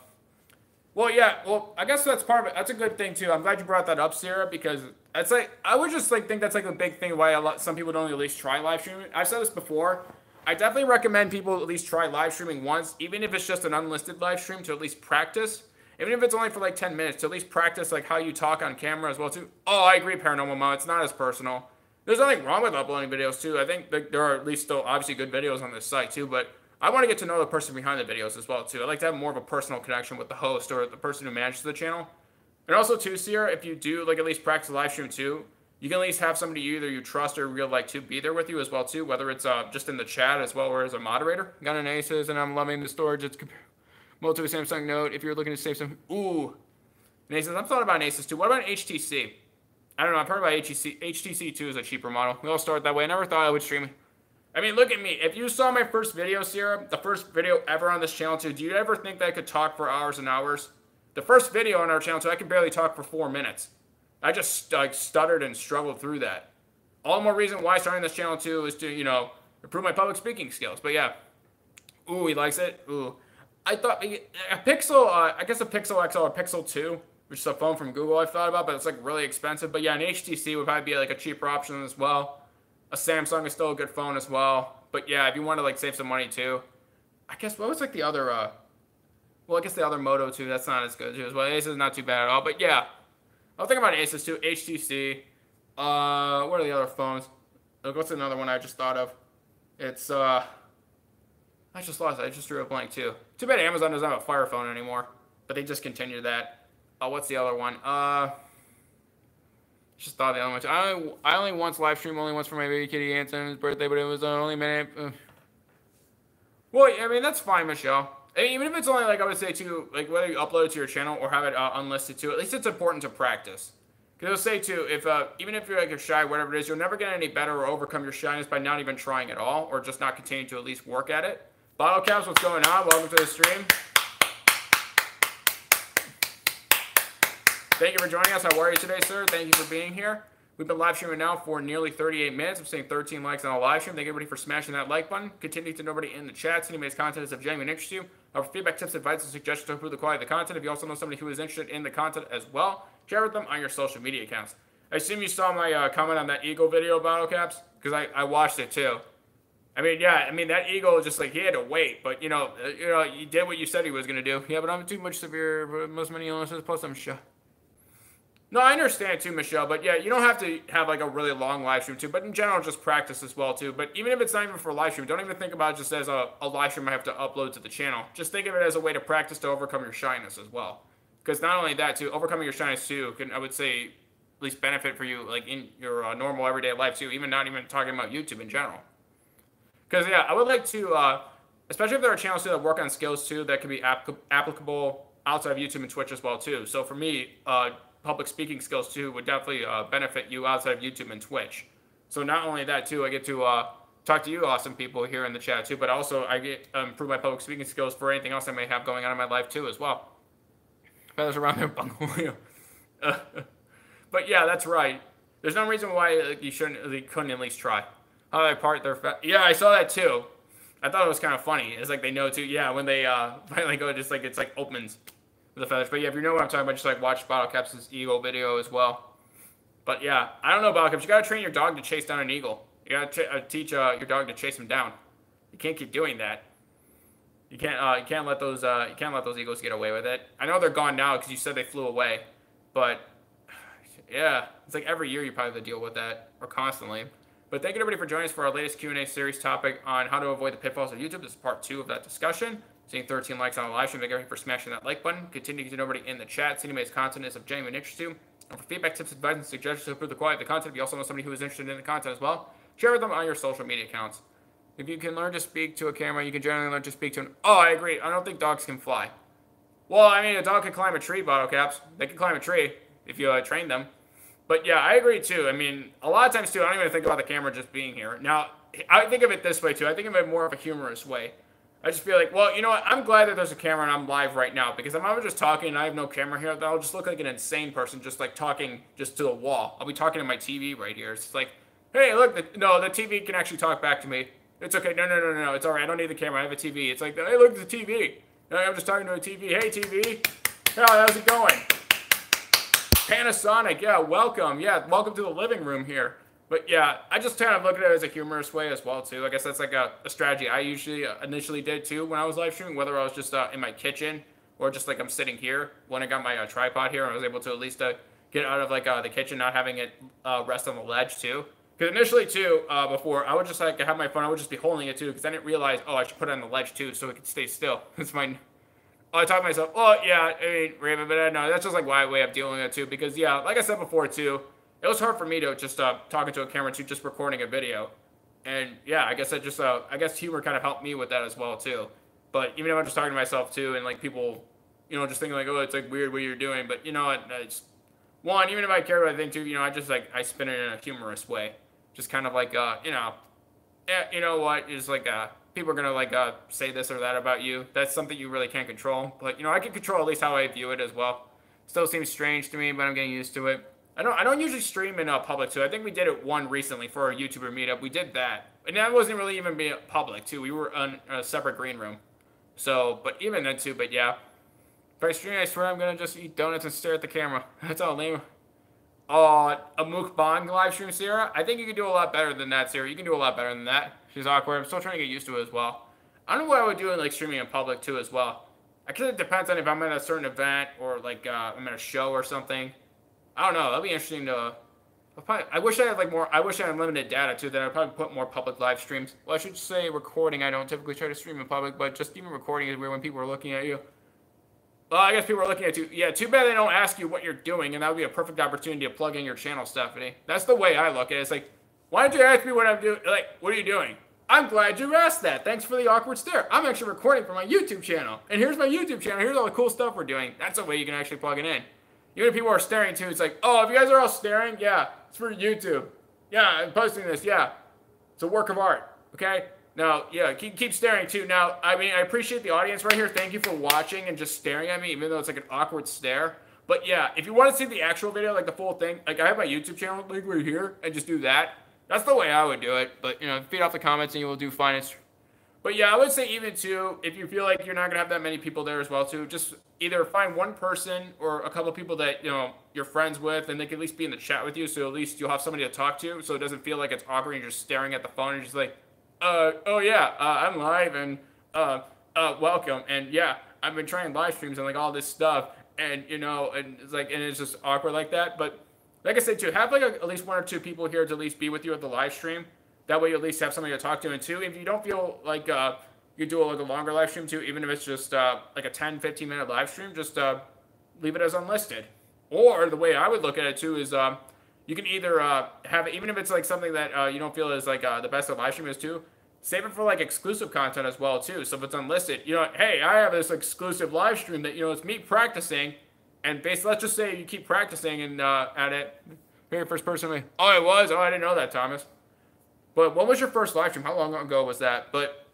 Well, yeah, well, I guess that's part of it. That's a good thing, too. I'm glad you brought that up, Sarah, because it's like, I would just like think that's like a big thing why some people don't at least try live streaming. I've said this before. I definitely recommend people at least try live streaming once, even if it's just an unlisted live stream, to at least practice. Even if it's only for like 10 minutes, to at least practice like how you talk on camera as well, too. Oh, I agree, Paranormal Mom. It's not as personal. There's nothing wrong with uploading videos, too. I think there are at least still obviously good videos on this site, too, but I want to get to know the person behind the videos as well, too. I like to have more of a personal connection with the host or the person who manages the channel. And also, too, Sierra, if you do, like, at least practice live stream, too, you can at least have somebody either you trust or real like to be there with you as well, too, whether it's just in the chat as well or as a moderator. Got an Asus, and I'm loving the storage. It's comparable to a Samsung Note. If you're looking to save some... Ooh. An Asus. I've thought about an Asus, too. What about an HTC? I don't know. I've heard about HTC. HTC 2 is a cheaper model. We all start that way. I never thought I would stream. I mean, look at me. If you saw my first video, Sierra, the first video ever on this channel, too, do you ever think that I could talk for hours and hours? The first video on our channel, too, I could barely talk for 4 minutes. I just like stuttered and struggled through that. All the more reason why starting this channel, too, is to, you know, improve my public speaking skills. But yeah. Ooh, he likes it. Ooh. I thought a Pixel, I guess a Pixel XL or Pixel 2, which is a phone from Google I've thought about, but it's like really expensive. But yeah, an HTC would probably be like a cheaper option as well. A Samsung is still a good phone as well. But yeah, if you want to like save some money too. I guess what was like the other, well, I guess the other Moto too, that's not as good too as well. Asus is not too bad at all. But yeah, I'll think about Asus too. HTC. What are the other phones? Look, what's another one I just thought of? It's, I just lost it. I just drew a blank too. Too bad Amazon doesn't have a Fire phone anymore. But they just continued that. What's the other one? Just thought of the other one. I only once live streamed only once for my baby kitty Anson's birthday, but it was only a minute. Well, I mean, that's fine, Michelle. I mean, even if it's only, like, I would say, too, like, whether you upload it to your channel or have it unlisted, too, at least it's important to practice. Because I'll say, too, if even if you're, like, a shy, whatever it is, you'll never get any better or overcome your shyness by not even trying at all or just not continuing to at least work at it. Bottle Caps, what's going on? Welcome to the stream. Thank you for joining us. How are you today, sir? Thank you for being here. We've been live streaming now for nearly 38 minutes. I'm seeing 13 likes on a live stream. Thank everybody for smashing that like button. Continue to nobody in the chat. Sending me content is of genuine interest to you. Our feedback, tips, advice, and suggestions to improve the quality of the content. If you also know somebody who is interested in the content as well, share with them on your social media accounts. I assume you saw my comment on that Eagle video, Bottle Caps, because I watched it too. I mean, yeah, I mean, that Eagle, just like, he had to wait, but, you know, he did what you said he was going to do. Yeah, but I'm too much severe, most many illnesses, plus I'm shy. No, I understand too, Michelle, but yeah, you don't have to have like a really long live stream too, but in general, just practice as well too. But even if it's not even for a live stream, don't even think about it just as a live stream I have to upload to the channel. Just think of it as a way to practice to overcome your shyness as well. Because not only that too, overcoming your shyness too can, I would say, at least benefit for you like in your normal everyday life too, even not even talking about YouTube in general. Because yeah, I would like to, especially if there are channels too that work on skills too that can be applicable outside of YouTube and Twitch as well too. So for me, public speaking skills too would definitely benefit you outside of YouTube and Twitch. So not only that too, I get to talk to you awesome people here in the chat too, but also I get improve my public speaking skills for anything else I may have going on in my life too as well. Feathers around their bungle. But yeah, that's right. There's no reason why you couldn't at least try. How do I part their yeah, I saw that too. I thought it was kind of funny. It's like they know too. Yeah, when they finally go, just like it's like opens. The feathers. But yeah, if you know what I'm talking about, just like watch Bottle Caps' Eagle video as well. But yeah, I don't know, Bottle Caps. You gotta train your dog to chase down an eagle. You gotta teach your dog to chase him down. You can't keep doing that. You can't let those eagles get away with it. I know they're gone now because you said they flew away, but yeah, it's like every year you probably have to deal with that or constantly. But thank you everybody for joining us for our latest Q&A series topic on how to avoid the pitfalls of YouTube. This is part 2 of that discussion. Seeing 13 likes on the live stream. Thank you for smashing that like button. Continue to get nobody in the chat. Seeing anybody's content is of genuine interest to you. And for feedback, tips, advice, and suggestions to improve the quality of the content, if you also know somebody who is interested in the content as well, share with them on your social media accounts. If you can learn to speak to a camera, you can generally learn to speak to an... Oh, I agree. I don't think dogs can fly. Well, I mean, a dog can climb a tree, bottle caps. They can climb a tree if you train them. But yeah, I agree too. I mean, a lot of times too, I don't even think about the camera just being here. Now, I think of it this way too. I think of it more of a humorous way. I just feel like, well, you know what? I'm glad that there's a camera and I'm live right now, because if I'm just talking and I have no camera here, then I'll just look like an insane person, just like talking just to the wall. I'll be talking to my TV right here. It's like, hey, look, no, the TV can actually talk back to me. It's okay. No. It's all right. I don't need the camera. I have a TV. It's like, hey, look at the TV. I'm just talking to a TV. Hey, TV. How's it going? Panasonic. Yeah, welcome. Yeah, welcome to the living room here. But yeah, I just kind of look at it as a humorous way as well too. I guess that's like a strategy I usually initially did too when I was live streaming, whether I was just in my kitchen or just like I'm sitting here when I got my tripod here and I was able to at least get out of like the kitchen, not having it rest on the ledge too. Because initially too, before I would just like have my phone, I would just be holding it too, because I didn't realize, oh, I should put it on the ledge too so it could stay still. It's my... Oh, I thought to myself, oh yeah, I mean, Raven, but no, that's just like my way of dealing with it too, because yeah, like I said before too, it was hard for me to just talking to a camera to just recording a video, and yeah, I guess I just I guess humor kind of helped me with that as well too. But even if I'm just talking to myself too, and like people, you know, just thinking like, oh, it's like weird what you're doing, but you know, it's one, even if I care what I think too, you know, I just like I spin it in a humorous way, just kind of like you know, yeah, you know what, is like people are gonna like say this or that about you. That's something you really can't control, but you know, I can control at least how I view it as well. Still seems strange to me, but I'm getting used to it. I don't usually stream in public too. I think we did it one recently for our YouTuber meetup. We did that, and that wasn't really even being public too. We were on a separate green room. So, but even then too. But yeah, if I stream, I swear I'm gonna just eat donuts and stare at the camera. That's all lame. A mukbang live stream, Sierra. I think you can do a lot better than that, Sierra. You can do a lot better than that. She's awkward. I'm still trying to get used to it as well. I don't know what I would do in like streaming in public too as well. I guess it depends on if I'm at a certain event or like I'm at a show or something. I don't know. That'll be interesting to. I wish I had like more. I wish I had unlimited data too. Then I'd probably put more public live streams. Well, I should say recording. I don't typically try to stream in public, but just even recording is weird when people are looking at you. Well, I guess people are looking at you. Yeah, too bad they don't ask you what you're doing, and that would be a perfect opportunity to plug in your channel, Stephanie. That's the way I look at it. It's like, why don't you ask me what I'm doing? Like, what are you doing? I'm glad you asked that. Thanks for the awkward stare. I'm actually recording for my YouTube channel, and here's my YouTube channel. Here's all the cool stuff we're doing. That's a way you can actually plug it in. Even if people are staring too, it's like, oh, if you guys are all staring, yeah, it's for YouTube. Yeah, I'm posting this, yeah. It's a work of art, okay? Now, yeah, keep staring too. Now, I mean, I appreciate the audience right here. Thank you for watching and just staring at me, even though it's like an awkward stare. But yeah, if you want to see the actual video, like the full thing, like I have my YouTube channel link right here, and just do that. That's the way I would do it. But, you know, feed off the comments and you will do fine. But yeah, I would say even too, if you feel like you're not going to have that many people there as well too, just either find one person or a couple of people that, you know, you're friends with, and they can at least be in the chat with you, so at least you'll have somebody to talk to, so it doesn't feel like it's awkward and you're just staring at the phone and just like, oh yeah, I'm live and, welcome. And yeah, I've been trying live streams and like all this stuff, and you know, and it's like, and it's just awkward like that. But like I said too, have like at least one or two people here to at least be with you at the live stream. That way you at least have somebody to talk to. And two, if you don't feel like you do like a longer live stream too, even if it's just like a 10-15 minute live stream, just leave it as unlisted. Or the way I would look at it too is you can either have it, even if it's like something that you don't feel is like the best of live stream is too, save it for like exclusive content as well too. So if it's unlisted, you know, hey, I have this exclusive live stream that, you know, it's me practicing, and basically let's just say you keep practicing and at it. Very first person. Oh, it was. Oh, I didn't know that, Thomas. But what was your first live stream? How long ago was that? But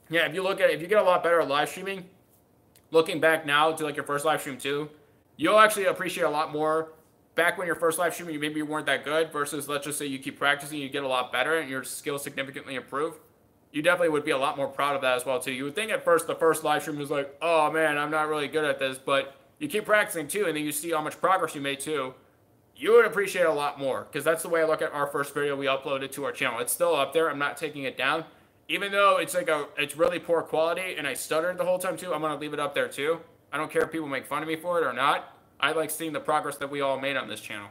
yeah, if you look at it, if you get a lot better at live streaming, looking back now to like your first live stream too, you'll actually appreciate a lot more. Back when your first live stream, maybe you weren't that good, versus let's just say you keep practicing, you get a lot better, and your skills significantly improve. You definitely would be a lot more proud of that as well too. You would think at first the first live stream was like, oh man, I'm not really good at this, but you keep practicing too, and then you see how much progress you made too. You would appreciate it a lot more, because that's the way I look at our first video we uploaded to our channel. It's still up there. I'm not taking it down. Even though it's like it's really poor quality and I stuttered the whole time too, I'm going to leave it up there too. I don't care if people make fun of me for it or not. I like seeing the progress that we all made on this channel.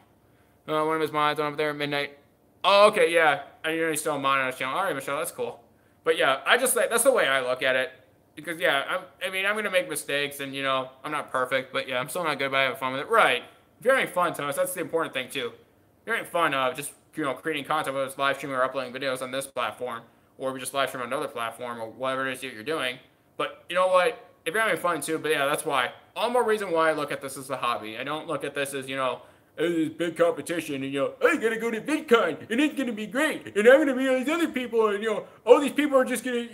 One of his mods over there at midnight. Oh, okay, yeah. And you're still a mod on his channel. All right, Michelle, that's cool. But yeah, I just like, that's the way I look at it. Because yeah, I mean, I'm going to make mistakes and, you know, I'm not perfect. But yeah, I'm still not good, but I have fun with it. Right. If you're having fun, Thomas, that's the important thing too. If you're having fun just, you know, creating content, whether it's live streaming or uploading videos on this platform, or we just live stream on another platform or whatever it is that you're doing. But you know what? If you're having fun too, but yeah, that's why. All more reason why I look at this as a hobby. I don't look at this as, this big competition, and I gotta go to VidCon, and it's gonna be great, and I'm gonna meet all these other people, and all these people are just gonna,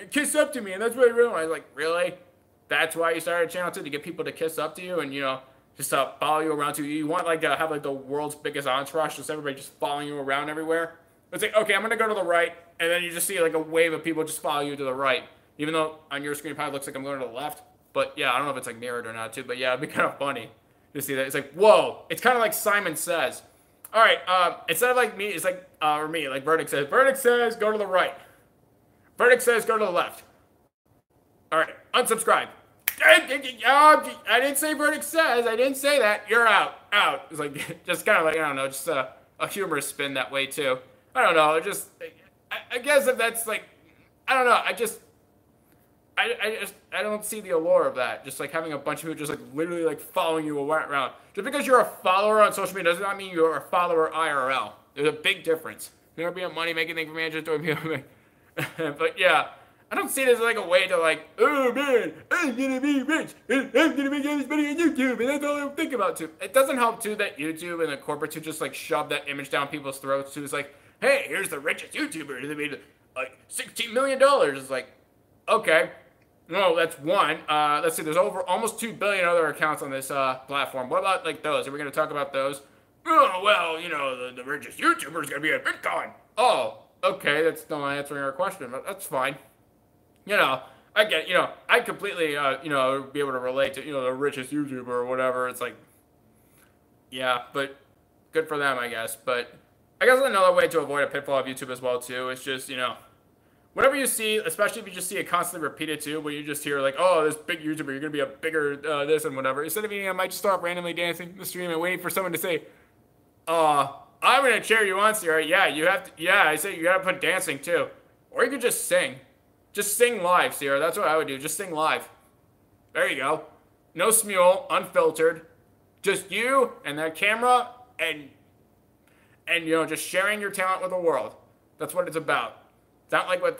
kiss up to me, and that's what I realized. Like, really? That's why you started a channel too, to get people to kiss up to you, and just follow you around too. You want to have like the world's biggest entourage, just everybody just following you around everywhere. It's like, okay, I'm gonna go to the right, and then you just see like a wave of people just follow you to the right, even though on your screen it probably looks like I'm going to the left. But yeah, I don't know if it's like mirrored or not too, but yeah, it'd be kind of funny to see that. It's like, whoa, it's kind of like Simon Says. All right, instead of like me, it's like, or me, like Verdict says, go to the right. Verdict says, go to the left. All right, unsubscribe. I didn't say Verdict says, I didn't say that. You're out. It's like, just kind of like, I don't know, just a humorous spin that way too. I don't know, I guess if that's like, I don't know, I don't see the allure of that. Just like having a bunch of people just like literally like following you around. Just because you're a follower on social media does not mean you're a follower IRL. There's a big difference. There'll be a money making thing for me. But yeah, I don't see it as like a way to like, oh man, I'm gonna be rich, and I'm gonna make all this money on YouTube, and that's all I think about too. It doesn't help too that YouTube and the corporates who just like shove that image down people's throats too. It's like, hey, here's the richest YouTuber. They made like $16 million. It's like, okay. No, that's one. Let's see, there's almost 2 billion other accounts on this platform. What about like those? Are we going to talk about those? Oh, well, the richest YouTuber is going to be at Bitcoin. Oh, okay, that's not answering our question, but that's fine. I get, I completely, be able to relate to, the richest YouTuber or whatever. It's like, yeah, but good for them, I guess. But I guess another way to avoid a pitfall of YouTube as well, too, is just, whatever you see, especially if you just see it constantly repeated too, where you just hear like, oh, this big YouTuber, you're going to be a bigger this and whatever. Instead of I might just start randomly dancing the stream and waiting for someone to say, I'm going to cheer you on, Sierra. Yeah, you have to, yeah, I say you got to put dancing too. Or you could just sing. Just sing live, Sierra. That's what I would do. Just sing live. There you go. No smule, unfiltered. Just you and that camera and just sharing your talent with the world. That's what it's about. It's not like with,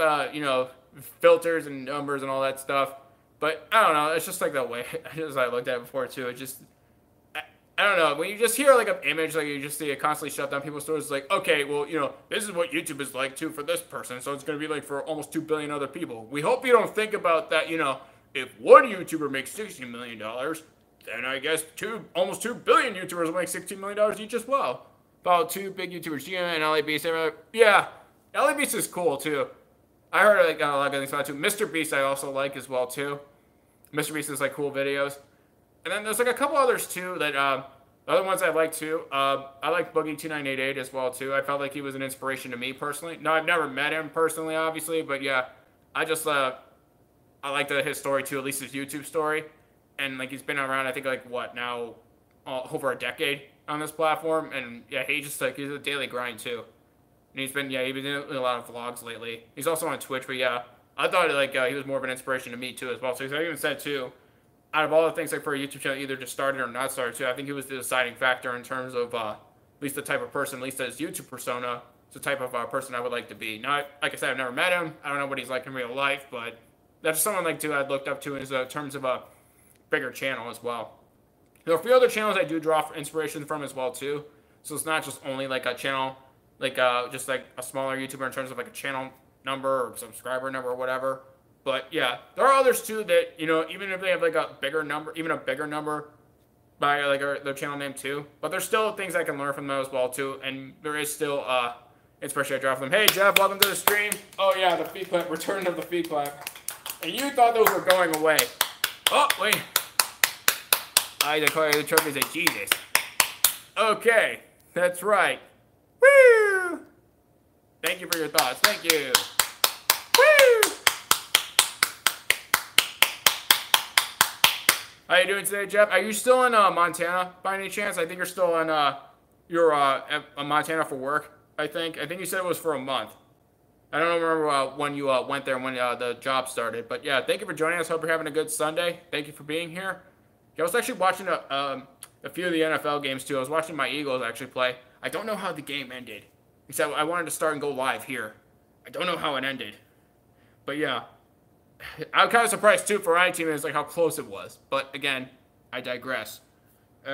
filters and numbers and all that stuff. But, I don't know. It's just like that way, as I looked at it before, too. It just, I don't know. When you just hear, like, an image, like, you just see it constantly shut down people's stores, it's like, okay, well, this is what YouTube is like, too, for this person. So it's going to be like for almost 2 billion other people. We hope you don't think about that, if one YouTuber makes $16 million, then I guess almost 2 billion YouTubers will make $16 million each as well. About 2 big YouTubers, Gina and LA Beast. Yeah. LA Beast is cool, too. I heard like, a lot of things about it, too. Mr. Beast I also like as well, too. Mr. Beast is, like, cool videos. And then there's, like, a couple others, too, that, other ones I like, too. I like Boogie2988 as well, too. I felt like he was an inspiration to me, personally. No, I've never met him personally, obviously, but, yeah. I just, I like his story, too, at least his YouTube story. And, like, he's been around, I think, like, what, now, over a decade on this platform. And, yeah, he's a daily grind, too. And he's been doing a lot of vlogs lately. He's also on Twitch, but yeah, I thought like he was more of an inspiration to me too as well. So I even said too, out of all the things like for a YouTube channel, either just started or not started too, I think he was the deciding factor in terms of at least the type of person, at least his YouTube persona, it's the type of person I would like to be. Now, like I said, I've never met him. I don't know what he's like in real life, but that's someone like too I'd looked up to in terms of a bigger channel as well. There are a few other channels I do draw inspiration from as well too. So it's not just only like a channel. Like, just like a smaller YouTuber in terms of like a channel number or subscriber number or whatever. But yeah, there are others too that, even if they have like a bigger number, even a bigger number by like their channel name too. But there's still things I can learn from them as well too. And there is still inspiration I draw from them. Hey Jeff, welcome to the stream. Oh yeah, the feed clap, return of the feed clap. And you thought those were going away. Oh, wait. I declare the trophies of Jesus. Okay, that's right. Woo! Thank you for your thoughts. Thank you. Woo! How you doing today, Jeff? Are you still in Montana by any chance? I think you're still in Montana for work. I think you said it was for a month. I don't remember when you went there, when the job started. But yeah, thank you for joining us. Hope you're having a good Sunday. Thank you for being here. Yeah, I was actually watching a few of the NFL games too. I was watching my Eagles actually play. I don't know how the game ended, except I wanted to start and go live here. I don't know how it ended. But yeah, I'm kind of surprised too for my team is like how close it was. But again, I digress. Like,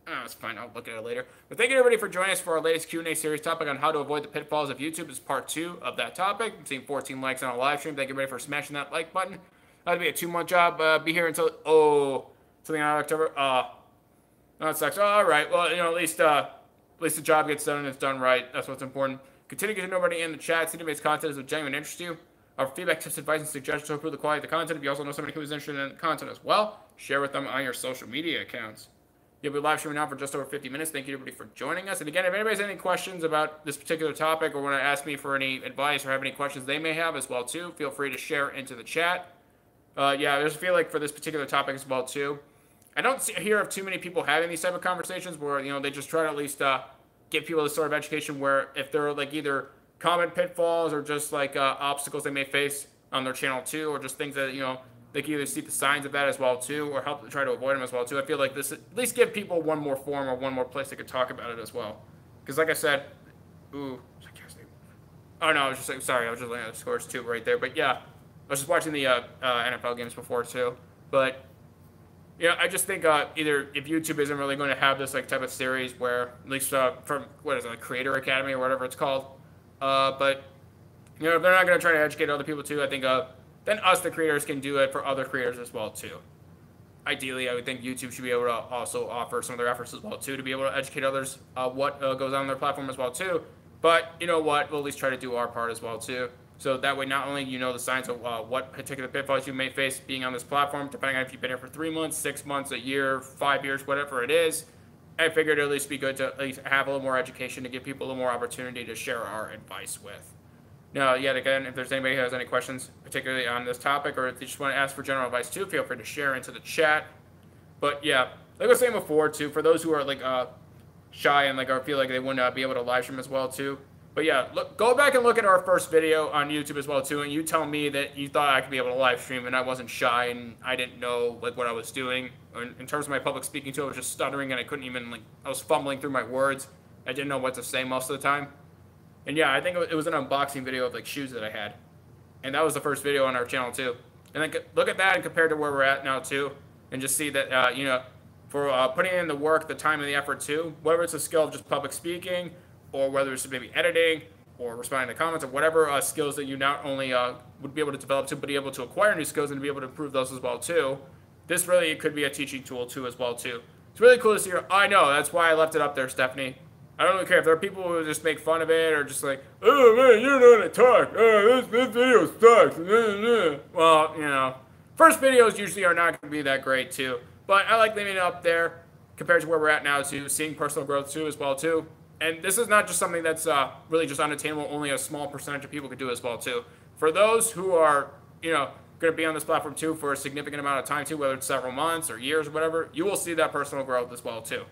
oh, it's fine. I'll look at it later. But thank you everybody for joining us for our latest Q&A series topic on how to avoid the pitfalls of YouTube. This is part 2 of that topic. I'm seeing 14 likes on a live stream. Thank you everybody for smashing that like button. That'll be a 2-month job. Be here until something on October. No, it sucks. All right. Well, at least the job gets done and it's done right. That's what's important. Continue to get nobody in the chat. See if this content is of genuine interest to you. Our feedback, tips, advice, and suggestions to improve the quality of the content. If you also know somebody who is interested in the content as well, share with them on your social media accounts. You'll be live streaming now for just over 50 minutes. Thank you everybody for joining us. And again, if anybody has any questions about this particular topic or want to ask me for any advice or have any questions they may have as well too, feel free to share into the chat. Yeah, I just feel like for this particular topic as well too, I don't hear of too many people having these type of conversations where they just try to at least give people this sort of education where if they're like either common pitfalls or just like obstacles they may face on their channel too, or just things that they can either see the signs of that as well too, or help to try to avoid them as well too. I feel like this at least give people one more forum or one more place they could talk about it as well. Because like I said, oh no, I was just like, sorry, I was just looking at the scores too right there. But yeah, I was just watching the NFL games before too. But yeah, I just think either if YouTube isn't really going to have this like type of series where at least from what is it, like Creator Academy or whatever it's called, but if they're not going to try to educate other people too, I think then us the creators can do it for other creators as well too. Ideally, I would think YouTube should be able to also offer some of their efforts as well too to be able to educate others what goes on their platform as well too. But you know what, we'll at least try to do our part as well too. So that way, not only the signs of what particular pitfalls you may face being on this platform, depending on if you've been here for 3 months, 6 months, a year, 5 years, whatever it is. I figured it'd at least be good to at least have a little more education to give people a little more opportunity to share our advice with. Now, yet again, if there's anybody who has any questions, particularly on this topic, or if you just want to ask for general advice too, feel free to share into the chat. But yeah, like I was saying before too, for those who are like shy and like feel like they wouldn't be able to live stream as well too. But yeah, go back and look at our first video on YouTube as well too, and you tell me that you thought I could be able to live stream and I wasn't shy and I didn't know like what I was doing. In terms of my public speaking too, I was just stuttering and I couldn't even I was fumbling through my words. I didn't know what to say most of the time. And yeah, I think it was an unboxing video of like shoes that I had, and that was the first video on our channel too. And then look at that and compare to where we're at now too, and just see that for putting in the work, the time, and the effort too, whether it's a skill of just public speaking, or whether it's maybe editing or responding to comments or whatever skills that you not only would be able to develop to, but be able to acquire new skills and be able to improve those as well too. This really could be a teaching tool too as well too. It's really cool to see. I know, that's why I left it up there, Stephanie. I don't really care if there are people who just make fun of it or just like, oh man, you don't know how to talk. Oh, this video sucks. Well, first videos usually are not going to be that great too. But I like leaving it up there compared to where we're at now too, seeing personal growth too as well too. And this is not just something that's really just unattainable. Only a small percentage of people can do as well too. For those who are, going to be on this platform too for a significant amount of time too, whether it's several months or years or whatever, you will see that personal growth as well too.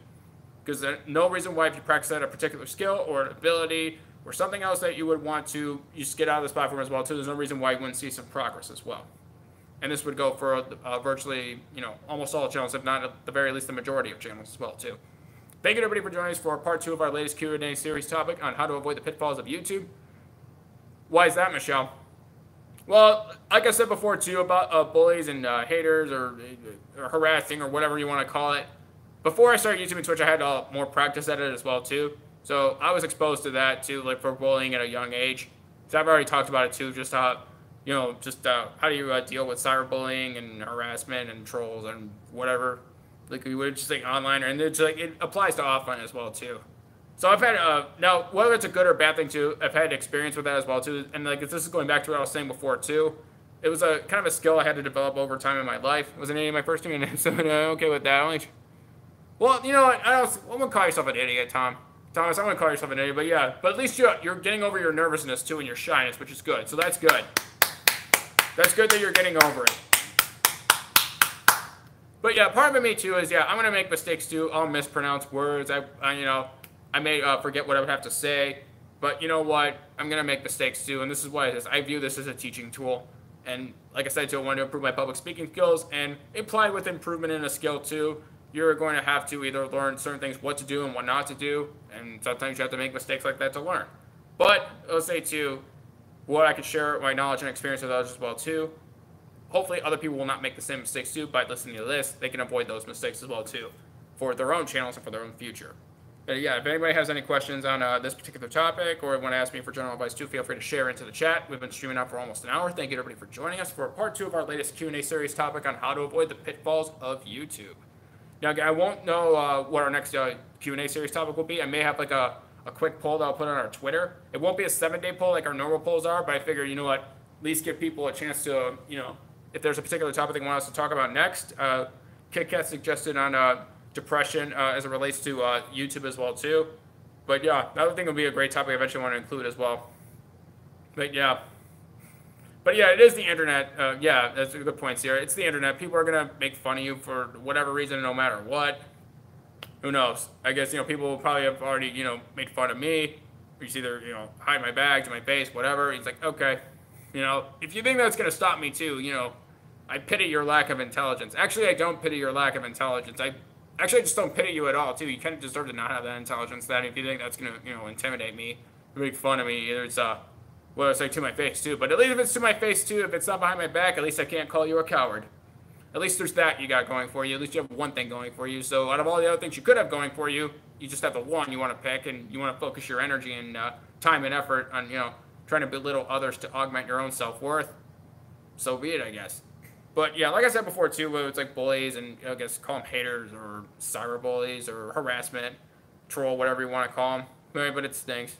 Because there's no reason why if you practice at a particular skill or an ability or something else that you would want to just get out of this platform as well too, there's no reason why you wouldn't see some progress as well. And this would go for virtually, almost all channels, if not at the very least the majority of channels as well too. Thank you everybody for joining us for part 2 of our latest Q&A series topic on how to avoid the pitfalls of YouTube. Why is that, Michelle? Well, like I said before too about bullies and haters or harassing or whatever you want to call it. Before I started YouTube and Twitch, I had more practice at it as well too. So I was exposed to that too, like for bullying at a young age. So I've already talked about it too, just how, how do you deal with cyberbullying and harassment and trolls and whatever. Like we would just like online, and it's like it applies to offline as well too. So I've had now whether it's a good or bad thing too, I've had experience with that as well too. And like this is going back to what I was saying before too. It was a kind of a skill I had to develop over time in my life. I wasn't any of my first thing, so I'm okay with that. Well, you know what? I'm gonna call yourself an idiot, Thomas. I'm gonna call yourself an idiot, but yeah. But at least you're getting over your nervousness too and your shyness, which is good. So that's good. That's good that you're getting over it. But yeah, part of me too is I'm gonna make mistakes too. I'll mispronounce words. I may forget what I would have to say. But you know what? I'm gonna make mistakes too, and this is what it is. I view this as a teaching tool. And like I said too, I want to improve my public speaking skills, and implied with improvement in a skill too. You're going to have to either learn certain things, what to do and what not to do, and sometimes you have to make mistakes like that to learn. But let's say too, what I could share my knowledge and experience with others as well too. Hopefully other people will not make the same mistakes too. By listening to this, they can avoid those mistakes as well too, for their own channels and for their own future. But yeah, if anybody has any questions on this particular topic or want to ask me for general advice too, feel free to share into the chat. We've been streaming out for almost an hour. Thank you everybody for joining us for part 2 of our latest Q&A series topic on how to avoid the pitfalls of YouTube. Now, I won't know what our next Q&A series topic will be. I may have like a quick poll that I'll put on our Twitter. It won't be a 7-day poll like our normal polls are, but I figure, you know what, at least give people a chance to, you know, if there's a particular topic they want us to talk about next. Kit Kat suggested on depression as it relates to YouTube as well too. But yeah, that would think would be a great topic I eventually want to include as well. But yeah, it is the internet. Yeah, that's a good point, Sierra. It's the internet. People are gonna make fun of you for whatever reason, no matter what. Who knows? I guess, you know, people will probably have already, you know, made fun of me. Or just either, you know, hide my bags, my face, whatever. He's like, okay, you know, if you think that's gonna stop me too, you know, I pity your lack of intelligence. Actually, I don't pity your lack of intelligence. I just don't pity you at all, too. You kind of deserve to not have that intelligence. That if you think that's gonna, you know, intimidate me, make fun of me, either it's what I say to my face too. But at least if it's to my face too, if it's not behind my back, at least I can't call you a coward. At least there's that you got going for you. At least you have one thing going for you. So out of all the other things you could have going for you, you just have the one you want to pick, and you want to focus your energy and time and effort on, you know, trying to belittle others to augment your own self-worth. So be it, I guess. But yeah, like I said before too, it's like bullies and I guess call them haters or cyberbullies or harassment, troll, whatever you want to call them. But it stinks.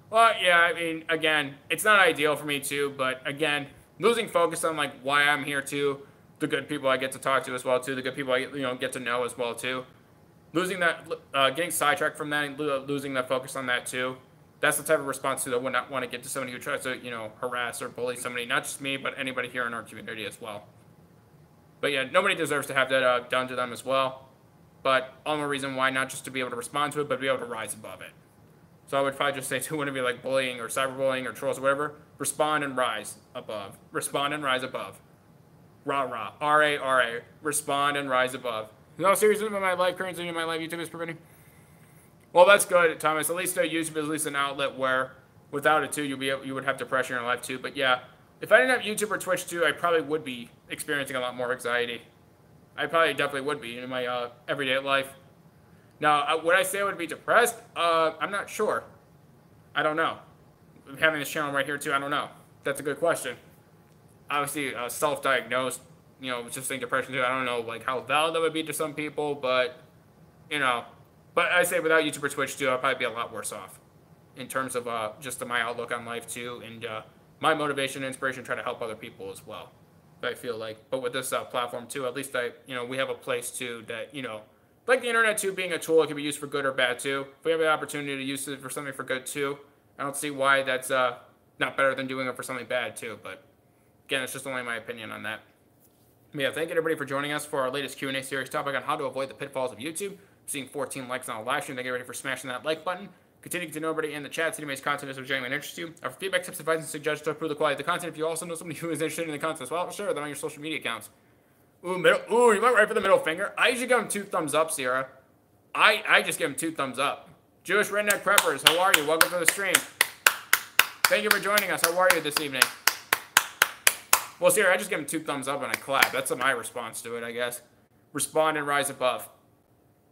Well, yeah, I mean, again, it's not ideal for me too, but again, losing focus on like why I'm here too, the good people I get to talk to as well too, the good people I get to know as well too. Losing that, getting sidetracked from that, and losing that focus on that too. That's the type of response too that I would not want to get to somebody who tries to, you know, harass or bully somebody, not just me, but anybody here in our community as well. But yeah, nobody deserves to have that done to them as well. But all the more reason why not just to be able to respond to it, but be able to rise above it. So I would probably just say to wouldn't be like bullying or cyberbullying or trolls or whatever, respond and rise above. Respond and rise above. Rah rah. R-A-R-A. Respond and rise above. No, seriously, my life currency in my life YouTube is preventing. Well, that's good, Thomas. At least YouTube is at least an outlet where without it too, you would have depression in your life too. But yeah, if I didn't have YouTube or Twitch too, I probably would be experiencing a lot more anxiety. I probably definitely would be in my everyday life. Now, would I say I would be depressed? I'm not sure. I don't know. Having this channel right here too, I don't know. That's a good question. Obviously, self-diagnosed, you know, just saying depression too. I don't know like how valid that would be to some people, but you know. But I say without YouTube or Twitch too, I'd probably be a lot worse off in terms of just my outlook on life too, and my motivation and inspiration to try to help other people as well. I feel like, but with this platform too, at least we have a place too that, you know, like the internet too being a tool, it can be used for good or bad too. If we have the opportunity to use it for something for good too, I don't see why that's not better than doing it for something bad too. But again, it's just only my opinion on that. But yeah, thank you everybody for joining us for our latest Q&A series topic on how to avoid the pitfalls of YouTube. Seeing 14 likes on a live stream. Thank you everybody for smashing that like button. Continue to know everybody in the chat. See anybody's content is of genuine interest to you. Our feedback, tips, advice, and suggestions to improve the quality of the content. If you also know somebody who is interested in the content as well, share them on your social media accounts. Ooh, you went right for the middle finger. I usually give them 2 thumbs up, Sierra. I just give them 2 thumbs up. Jewish Redneck Preppers, how are you? Welcome to the stream. Thank you for joining us. How are you this evening? Well, Sierra, I just give them 2 thumbs up and I clap. That's my response to it, I guess. Respond and rise above.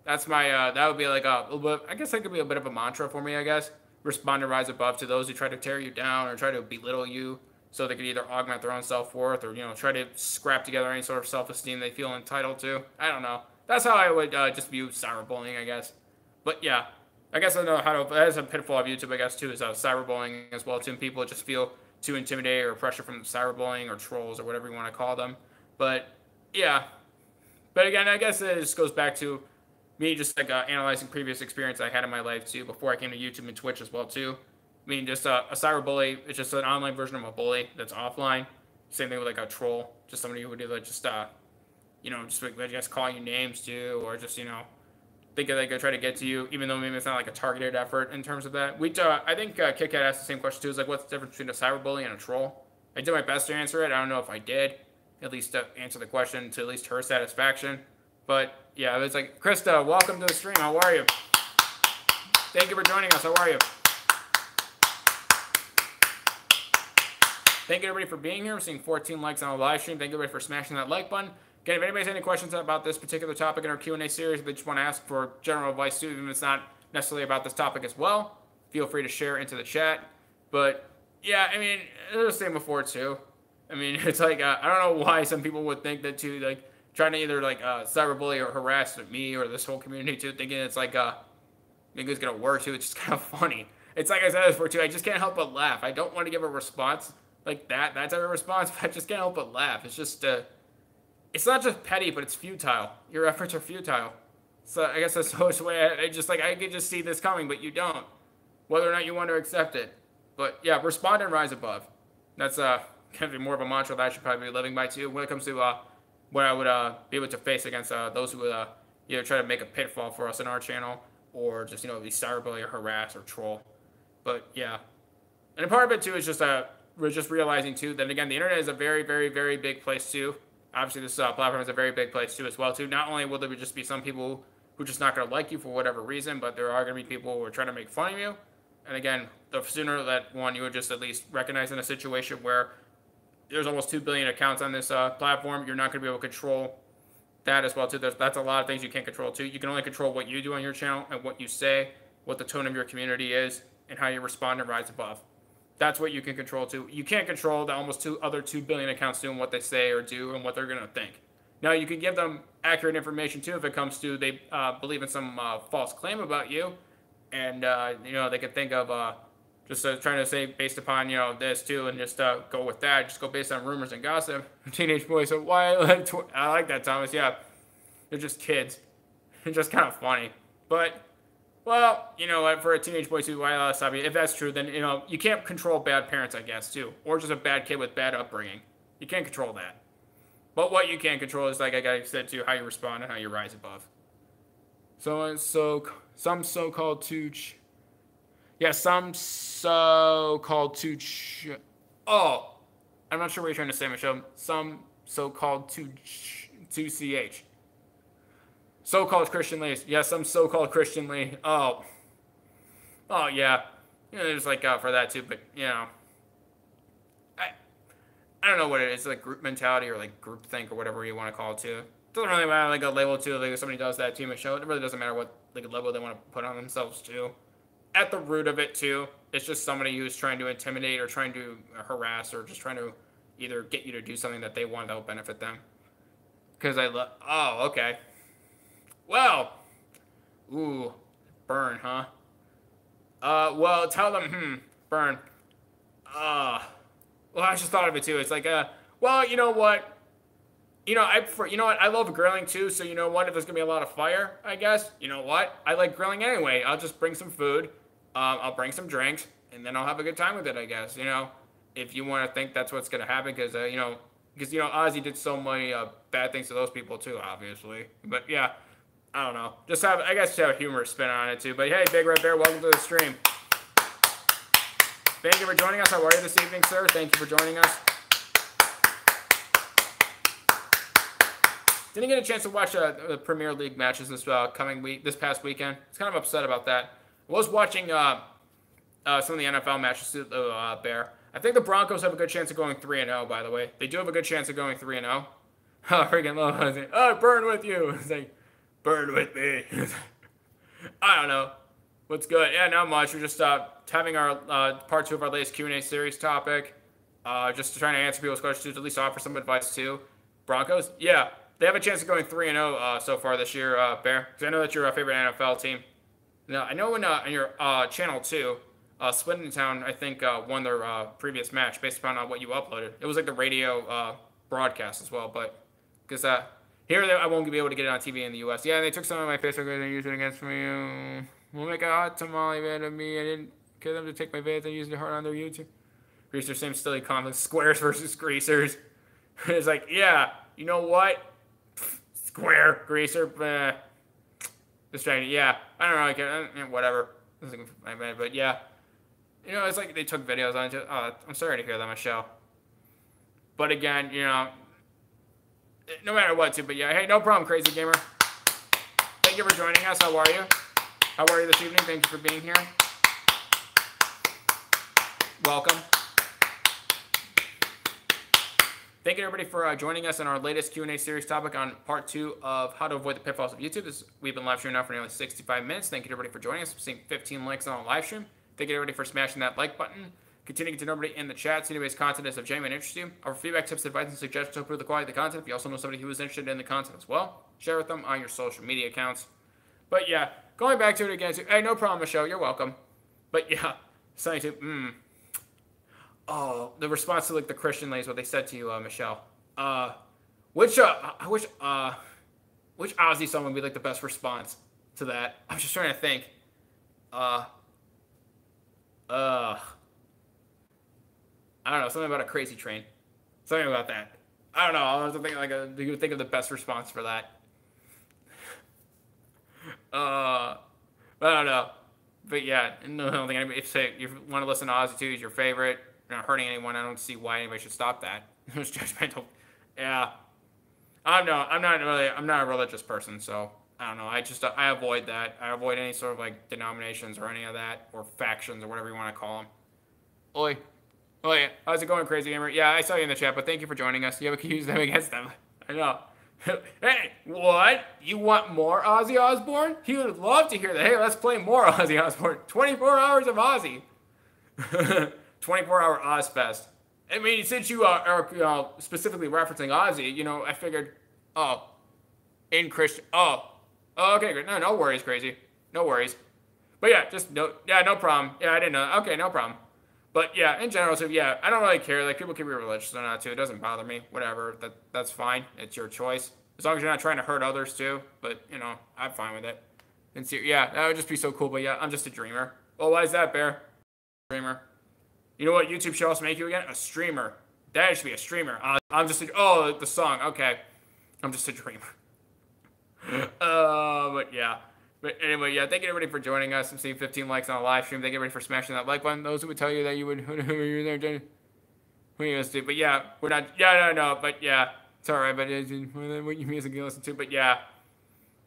That's my, that would be like a little bit, I guess that could be a bit of a mantra for me, I guess. Respond and rise above to those who try to tear you down or try to belittle you so they could either augment their own self-worth or, you know, try to scrap together any sort of self-esteem they feel entitled to. I don't know. That's how I would just view cyberbullying, I guess. But yeah, I guess I know how to, that's a pitfall of YouTube, I guess, too, is cyberbullying as well, too. People just feel too intimidated or pressure from cyberbullying or trolls or whatever you want to call them. But yeah. But again, I guess it just goes back to me just like analyzing previous experience I had in my life too before I came to YouTube and Twitch as well too. I mean, just a cyberbully, it's just an online version of a bully that's offline. Same thing with like a troll, just somebody who would do like just you know, just like just call you names too, or just, you know, think they could try to get to you, even though maybe it's not like a targeted effort in terms of that. I think Kit Kat asked the same question too. Is like, what's the difference between a cyberbully and a troll? I did my best to answer it. I don't know if I did, at least to answer the question to at least her satisfaction. But yeah, it's like, Krista, welcome to the stream. How are you? Thank you for joining us. How are you? Thank you, everybody, for being here. We're seeing 14 likes on the live stream. Thank you, everybody, for smashing that like button. Again, if anybody has any questions about this particular topic in our Q&A series, if they just want to ask for general advice too, even if it's not necessarily about this topic as well, feel free to share into the chat. But yeah, I mean, I was saying before too. I mean, it's like I don't know why some people would think that too, like trying to either like cyberbully or harass me or this whole community too, thinking it's like think it's gonna work too. It's just kind of funny. It's like I said before too. I just can't help but laugh. I don't want to give a response like that type of response, but I just can't help but laugh. It's just it's not just petty, but it's futile. Your efforts are futile. So I guess that's the way I just like I could just see this coming, but you don't. Whether or not you want to accept it. But yeah, respond and rise above. That's kind of more of a mantra that I should probably be living by too when it comes to what I would be able to face against those who would either try to make a pitfall for us in our channel or just be cyberbully or harass or troll. But yeah, and a part of it too is just we're just realizing too that again the internet is a very, very, very big place too. Obviously, this platform is a very big place too as well too. Not only will there just be some people who are just not going to like you for whatever reason, but there are going to be people who are trying to make fun of you. And again, the sooner that you would just at least recognize in a situation where there's almost 2 billion accounts on this platform, you're not going to be able to control that as well too. That's a lot of things you can't control too. You can only control what you do on your channel and what you say, what the tone of your community is, and how you respond and rise above. That's what you can control too. You can't control the almost 2 billion accounts doing what they say or do and what they're going to think. Now, you can give them accurate information too if it comes to they believe in some false claim about you. And, they can think of just trying to say based upon, this too and just go with that. Just go based on rumors and gossip. Teenage boys, so why? I like that, Thomas. Yeah, they're just kids. It's just kind of funny. But, well, you know what, for a teenage boy too, if that's true, then, you can't control bad parents, I guess, too. Or just a bad kid with bad upbringing. You can't control that. But what you can control is, like I said too, how you respond and how you rise above. Some so-called oh, I'm not sure what you're trying to say, Michelle. Some so-called 2CH. So-called Christian Lee. Yeah, some so-called Christian Lee. Oh, yeah. There's like for that too, but I don't know what it is, like group mentality or like group think or whatever you want to call it too. It doesn't really matter like a label too, like if somebody does that to Michelle. It really doesn't matter what like a label they want to put on themselves too. At the root of it too, it's just somebody who's trying to intimidate or trying to harass or just trying to either get you to do something that they want that will benefit them. Because oh, okay. Well, ooh, burn, huh? Well, tell them, burn. Well, I just thought of it too. It's like, well, you know what? I love grilling too. So you know what? If there's gonna be a lot of fire, I guess. You know what? I like grilling anyway. I'll just bring some food. I'll bring some drinks, and then I'll have a good time with it. I guess. If you want to think that's what's gonna happen, because Ozzy did so many bad things to those people too, obviously. But yeah, I don't know. Just have a humorous spin on it too. But hey, Big Red Bear, welcome to the stream. Thank you for joining us. How are you this evening, sir? Thank you for joining us. Didn't get a chance to watch the Premier League matches this past weekend. I was kind of upset about that. I was watching some of the NFL matches too, Bear. I think the Broncos have a good chance of going 3-0, by the way. They do have a good chance of going 3-0. Oh, freaking love it. Oh, burn with you. It's like, burn with me. I don't know. What's good? Yeah, not much. We're just having our part 2 of our latest Q&A series topic. Just trying to answer people's questions, at least offer some advice too. Broncos? Yeah, they have a chance of going 3-0 so far this year, Bear. Because I know that's your favorite NFL team. Now, I know in your channel too, Swindon Town, I think, won their previous match based upon what you uploaded. It was like the radio broadcast as well, but because here I won't be able to get it on TV in the U.S. Yeah, they took some of my Facebook videos and used it against me. We'll make a hot tamale vid of me. I didn't get them to take my vids and use it hard on their YouTube. Greaser, same silly comments. Squares versus greasers. It's like, yeah, you know what? Square, greaser, just trying to, yeah. I don't know, whatever. But yeah. It's like they took videos on it. Oh, I'm sorry to hear that, Michelle. But again, no matter what, too. But yeah, hey, no problem, Crazy Gamer. Thank you for joining us. How are you? How are you this evening? Thank you for being here. Welcome. thank you everybody for joining us in our latest Q&A series topic on part 2 of how to avoid the pitfalls of YouTube. We've been live streaming now for nearly 65 minutes. Thank you to everybody for joining us. We've seen 15 likes on our live stream. Thank you to everybody for smashing that like button. Continue to get to know everybody in the chat. See anybody's content is of genuine interest to you. Our feedback, tips, advice, and suggestions to improve the quality of the content. If you also know somebody who is interested in the content as well, share with them on your social media accounts. But yeah, going back to it again. Hey, no problem, Michelle. You're welcome. But yeah, something to Oh, the response to like the Christian ladies, what they said to you, Michelle. Which Ozzy song would be like the best response to that? I'm just trying to think. I don't know, something about a crazy train. Something about that. I don't know. I'll have to think like you think of the best response for that. I don't know. But yeah, no, I don't think anybody. If you want to listen to Ozzy too, he's your favorite. You're not hurting anyone. I don't see why anybody should stop that. It's judgmental. Yeah, I'm not a religious person, so I don't know. I avoid that. I avoid any sort of like denominations or any of that, or factions or whatever you want to call them. Oi, how's it going, Crazy Gamer? Yeah, I saw you in the chat, but thank you for joining us. You have accused them against them. I know. Hey, what? You want more Ozzy Osbourne? He would love to hear that. Hey, let's play more Ozzy Osbourne. 24 hours of Ozzy. 24-hour Ozfest. I mean, since you are specifically referencing Ozzy, I figured, in Christian. Okay, great. No worries, Crazy. No worries. But yeah, no problem. Yeah, I didn't know. Okay, no problem. But yeah, in general, so yeah, I don't really care. Like, people can be religious or not too. It doesn't bother me. Whatever. That's fine. It's your choice. As long as you're not trying to hurt others too. But, I'm fine with it. And yeah, that would just be so cool. But yeah, I'm just a dreamer. Well, why is that, Bear? Dreamer. You know what YouTube should also make you again? A streamer. That should be a streamer. I'm just the song. Okay. I'm just a dreamer. But yeah. But anyway, yeah, thank you everybody for joining us. I'm seeing 15 likes on a live stream. Thank you everybody for smashing that like button. Those who would tell you that you would, who you're there, Jenny. What are you gonna do? But yeah, we're not, no, but yeah, it's alright, but it's what you music you listen to, but yeah.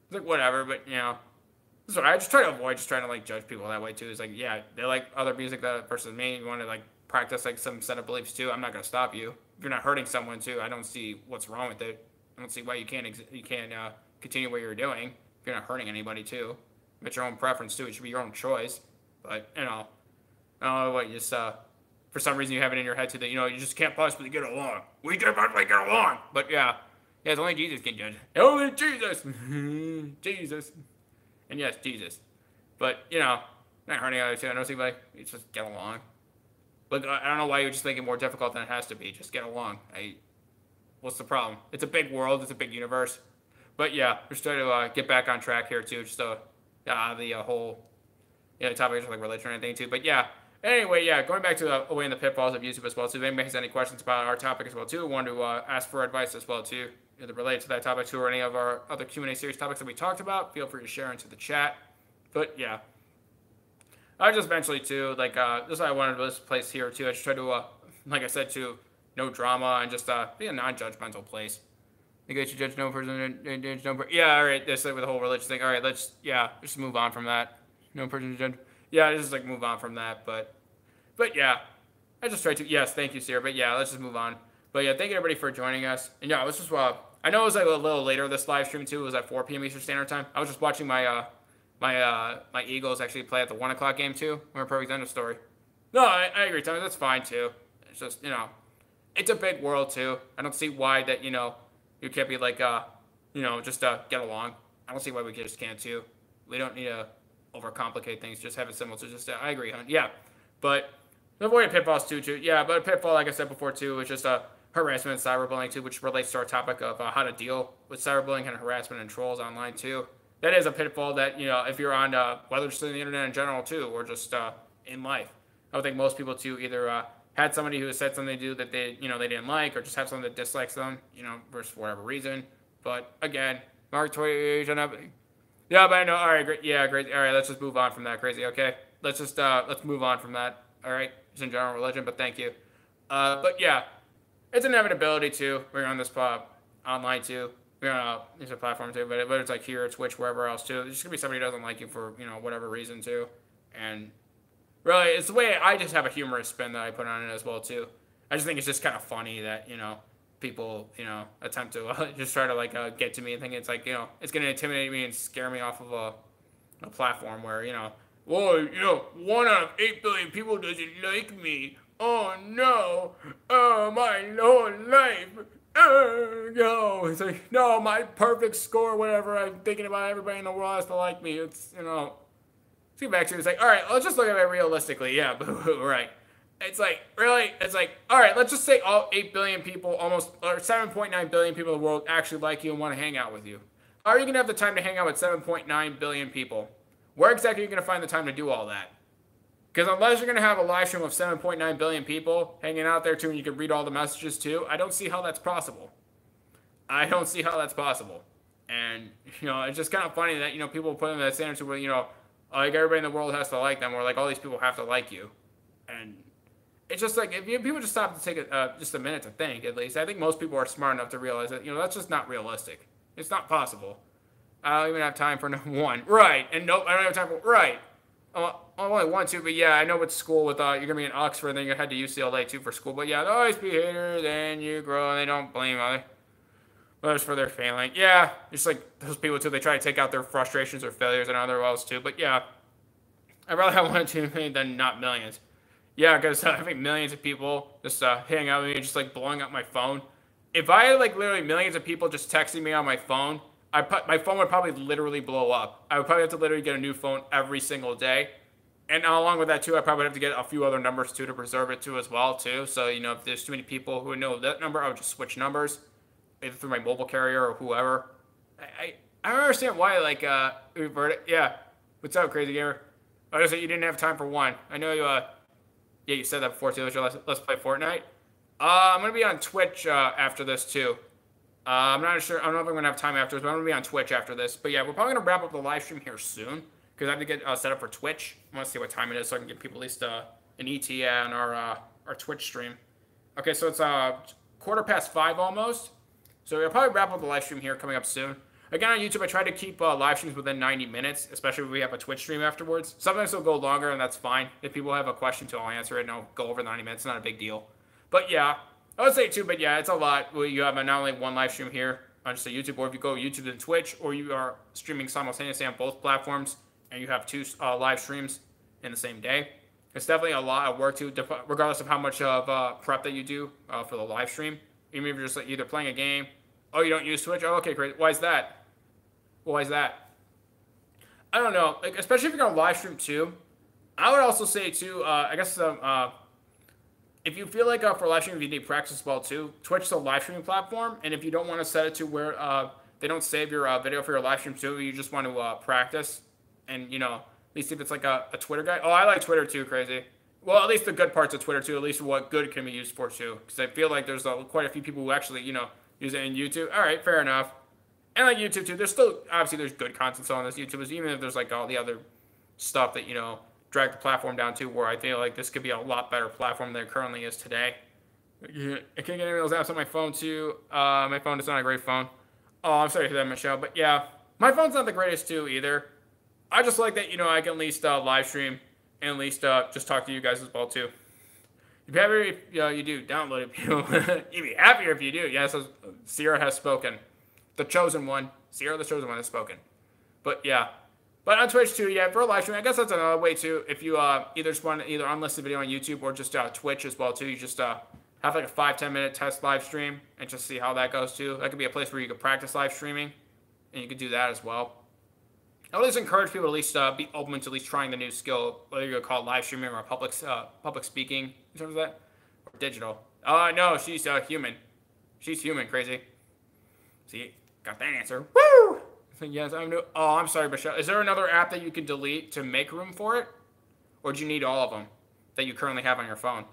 It's like, whatever, but it's alright. I just try to avoid just trying to like judge people that way too. It's like, yeah, they like other music that versus me. You want to like practice like some set of beliefs too. I'm not gonna stop you. If you're not hurting someone too, I don't see what's wrong with it. I don't see why you can't continue what you're doing. If you're not hurting anybody too. It's your own preference too. It should be your own choice. But I don't know what just for some reason you have it in your head too that you just can't possibly get along. We can't possibly get along. But yeah, it's only Jesus can judge. Only Jesus, Jesus, and yes, Jesus. But not hurting others too. I don't see like it's just get along. Look, I don't know why you're just making it more difficult than it has to be. Just get along. What's the problem? It's a big world. It's a big universe. But yeah, we're just trying to get back on track here too. Just the whole topic is like religion or anything too. But yeah, anyway, yeah, going back to avoiding the pitfalls of YouTube as well too. If anybody has any questions about our topic as well too, want to ask for advice as well too, either related to that topic too or any of our other Q&A series topics that we talked about, feel free to share into the chat. But yeah, I just eventually too, like this is what I wanted this place here too. I just try to, like I said too, no drama and just be a non-judgmental place. You guys should judge no person, judge no person. Yeah, all right. That's like with the whole religious thing. All right, let's just move on from that. No person to judge. Yeah, just like move on from that. But yeah, I just tried to. Yes, thank you, Sarah. But yeah, let's just move on. But yeah, thank you everybody for joining us. And yeah, let's just I know it was like a little later this live stream too. It was at 4 p.m. Eastern Standard Time. I was just watching my my Eagles actually play at the 1 o'clock game too. We're a perfect end of story. No, I agree, Tommy. That's fine too. It's just it's a big world too. I don't see why that you can't be like, just get along. I don't see why we just can't too. We don't need to overcomplicate things. Just have it simple. So just, I agree, hon. Yeah, but avoiding pitfalls too. Yeah, but a pitfall, like I said before too, is just harassment and cyberbullying too, which relates to our topic of how to deal with cyberbullying and harassment and trolls online too. That is a pitfall that if you're on whether just on the internet in general too, or just in life. I would think most people too either had somebody who has said something to do that they didn't like, or just have someone that dislikes them, for whatever reason. But again, Mark Toy, yeah, but I know. All right, great. Yeah, great. All right, let's just move on from that. Crazy. Okay, let's just let's move on from that. All right, it's in general religion, but thank you. But yeah, it's an inevitability too. We're on this online too. We're on a platform too, but it's like here, Twitch, wherever else too. There's just gonna be somebody who doesn't like you for whatever reason too, and really, it's the way I just have a humorous spin that I put on it as well too. I just think it's just kind of funny that people, attempt to just try to like get to me and think it's like, it's going to intimidate me and scare me off of a platform where, well, 1 out of 8 billion people doesn't like me. Oh no, my whole life. No, it's like, no, my perfect score, whatever. I'm thinking about everybody in the world has to like me. It's, let's get back to it. It's like, all right, let's just look at it realistically. Yeah, right. It's like, really? It's like, all right, let's just say all 8 billion people, or 7.9 billion people in the world actually like you and want to hang out with you. How are you going to have the time to hang out with 7.9 billion people? Where exactly are you going to find the time to do all that? Because unless you're going to have a live stream of 7.9 billion people hanging out there too and you can read all the messages too, I don't see how that's possible. I don't see how that's possible. And, it's just kind of funny that, people put in that standard where, like everybody in the world has to like them, or like all these people have to like you. And it's just like, if people just stop to take just a minute to think, at least, I think most people are smart enough to realize that, that's just not realistic. It's not possible. I don't even have time for one. Right. And nope, I don't have time for, right. I only want to, but yeah, I know with school, with you're going to be in Oxford, then you head to UCLA too for school. But yeah, they'll always be haters, and you grow, and they don't blame others for their failing. Yeah, just like those people too, they try to take out their frustrations or failures on other else too. But yeah, I'd rather have 1 or 2 million than not millions. Yeah, because having millions of people just hang out with me, just like blowing up my phone. If I had like literally millions of people just texting me on my phone, my phone would probably literally blow up. I would probably have to literally get a new phone every single day. And along with that too, I probably have to get a few other numbers too to preserve it too as well too. So, if there's too many people who know that number, I would just switch numbers, either through my mobile carrier or whoever. I don't understand why, like, revert it. Yeah. What's up, Crazy Gamer? I just said you didn't have time for one. I know you, yeah, you said that before too. Let's play Fortnite. I'm going to be on Twitch after this too. I'm not sure. I don't know if I'm going to have time afterwards, but I'm going to be on Twitch after this. But yeah, we're probably going to wrap up the live stream here soon because I have to get set up for Twitch. I want to see what time it is so I can give people at least an ETA on our Twitch stream. Okay, so it's 5:15 almost. So we'll probably wrap up the live stream here coming up soon. Again, on YouTube, I try to keep live streams within 90 minutes, especially if we have a Twitch stream afterwards. Sometimes it'll go longer, and that's fine. If people have a question, too, I'll answer it, and I'll go over 90 minutes. It's not a big deal. But yeah, I would say too, but yeah, it's a lot. Well, you have not only one live stream here on just a YouTube, or if you go YouTube and Twitch, or you are streaming simultaneously on both platforms, and you have 2 live streams in the same day. It's definitely a lot of work too, regardless of how much of prep that you do for the live stream. Even if you're just like, either playing a game. Oh, you don't use Twitch? Oh, okay, great. Why is that? Why is that? I don't know. Like, especially if you're going to live stream too. I would also say too, I guess if you feel like for live stream you need practice as well too, Twitch is a live streaming platform, and if you don't want to set it to where they don't save your video for your live stream too, you just want to practice, and at least if it's like a Twitter guy. Oh, I like Twitter too, Crazy. Well, at least the good parts of Twitter too, at least what good can be used for too, because I feel like there's quite a few people who actually use it in YouTube. All right, fair enough. And like YouTube too, there's still obviously there's good content on this YouTube, even if there's like all the other stuff that drag the platform down to, where I feel like this could be a lot better platform than it currently is today. I can't get any of those apps on my phone too. My phone is not a great phone. Oh, I'm sorry to hear that, Michelle, but yeah, my phone's not the greatest too either. I just like that I can at least live stream and at least just talk to you guys as well too. You'd be happier if you do download it. You'd be happier if you do. Yes, Sierra has spoken. The chosen one. Sierra, the chosen one, has spoken. But yeah. But on Twitch too, yeah, for a live stream, I guess that's another way too. If you either just want to unlist the video on YouTube or just Twitch as well too, you just have like a 5-10 minute test live stream and just see how that goes too. That could be a place where you could practice live streaming, and you could do that as well. I always encourage people to at least be open to at least trying the new skill, whether you call it live streaming or public speaking in terms of that, or digital. No, she's human. She's human, Crazy. See, got that answer. Woo! Yes, I'm new. Oh, I'm sorry, Michelle. Is there another app that you can delete to make room for it? Or do you need all of them that you currently have on your phone?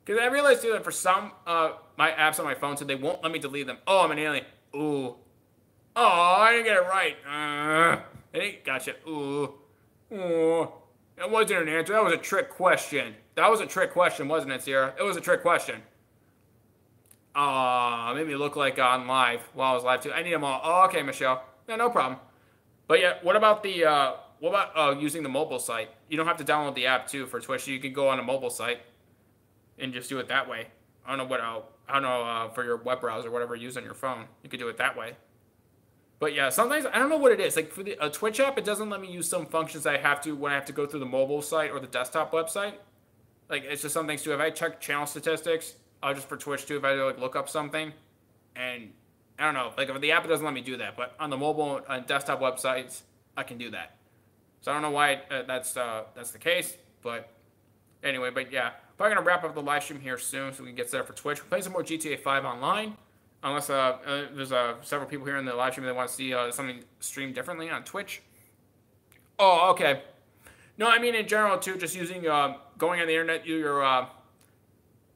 Because I realized, too, that for some my apps on my phone, so they won't let me delete them. Oh, I'm an alien. Ooh. Oh, I didn't get it right. Gotcha. Ooh. Ooh. That wasn't an answer. That was a trick question. That was a trick question, wasn't it, Sierra? It was a trick question. Made me look like on live while I was live, too. I need them all. Oh, okay, Michelle. Yeah, no problem. But yeah, what about using the mobile site? You don't have to download the app too for Twitch. You can go on a mobile site and just do it that way. I don't know what I don't know for your web browser, whatever you use on your phone. You could do it that way. But yeah, sometimes I don't know what it is. Like for the Twitch app, it doesn't let me use some functions I have to when I have to go through the mobile site or the desktop website. Like it's just some things too. If I check channel statistics, just for Twitch too, if I like look up something, and I don't know, like if the app doesn't let me do that, but on the mobile and desktop websites, I can do that. So I don't know why that's the case, but anyway, but yeah, probably gonna wrap up the live stream here soon, so we can get set up for Twitch. We're playing some more GTA 5 online, unless there's several people here in the live stream that want to see something streamed differently on Twitch. Oh, okay. No, I mean in general too, just using going on the internet, your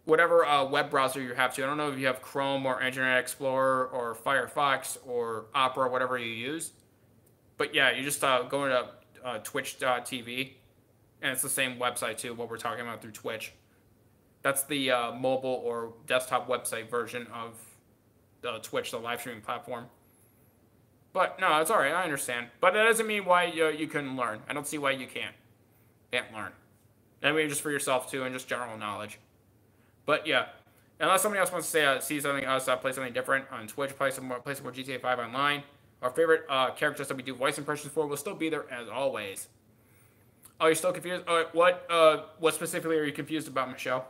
whatever web browser you have to. I don't know if you have Chrome or Internet Explorer or Firefox or Opera, whatever you use. But yeah, you just go into twitch.tv, and it's the same website too, what we're talking about through Twitch. That's the mobile or desktop website version of Twitch, the live streaming platform. But no, it's all right. I understand. But that doesn't mean why you couldn't learn. I don't see why you can't learn. I mean, just for yourself too, and just general knowledge. But yeah, unless somebody else wants to see something else, play something different on Twitch, play some more GTA 5 online. Our favorite characters that we do voice impressions for will still be there as always. Oh, you're still confused? What specifically are you confused about, Michelle?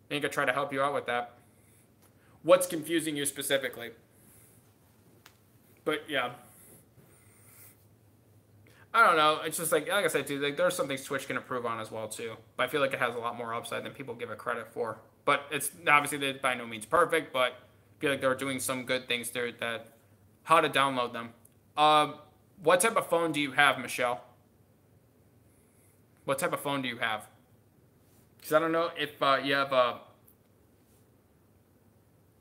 I think I try to help you out with that. What's confusing you specifically? But yeah, I don't know. It's just like I said, too. Like there's some things Twitch can improve on as well too. But I feel like it has a lot more upside than people give it credit for. But it's obviously by no means perfect. But I feel like they're doing some good things there. That how to download them. What type of phone do you have, Michelle? What type of phone do you have? Because I don't know if you have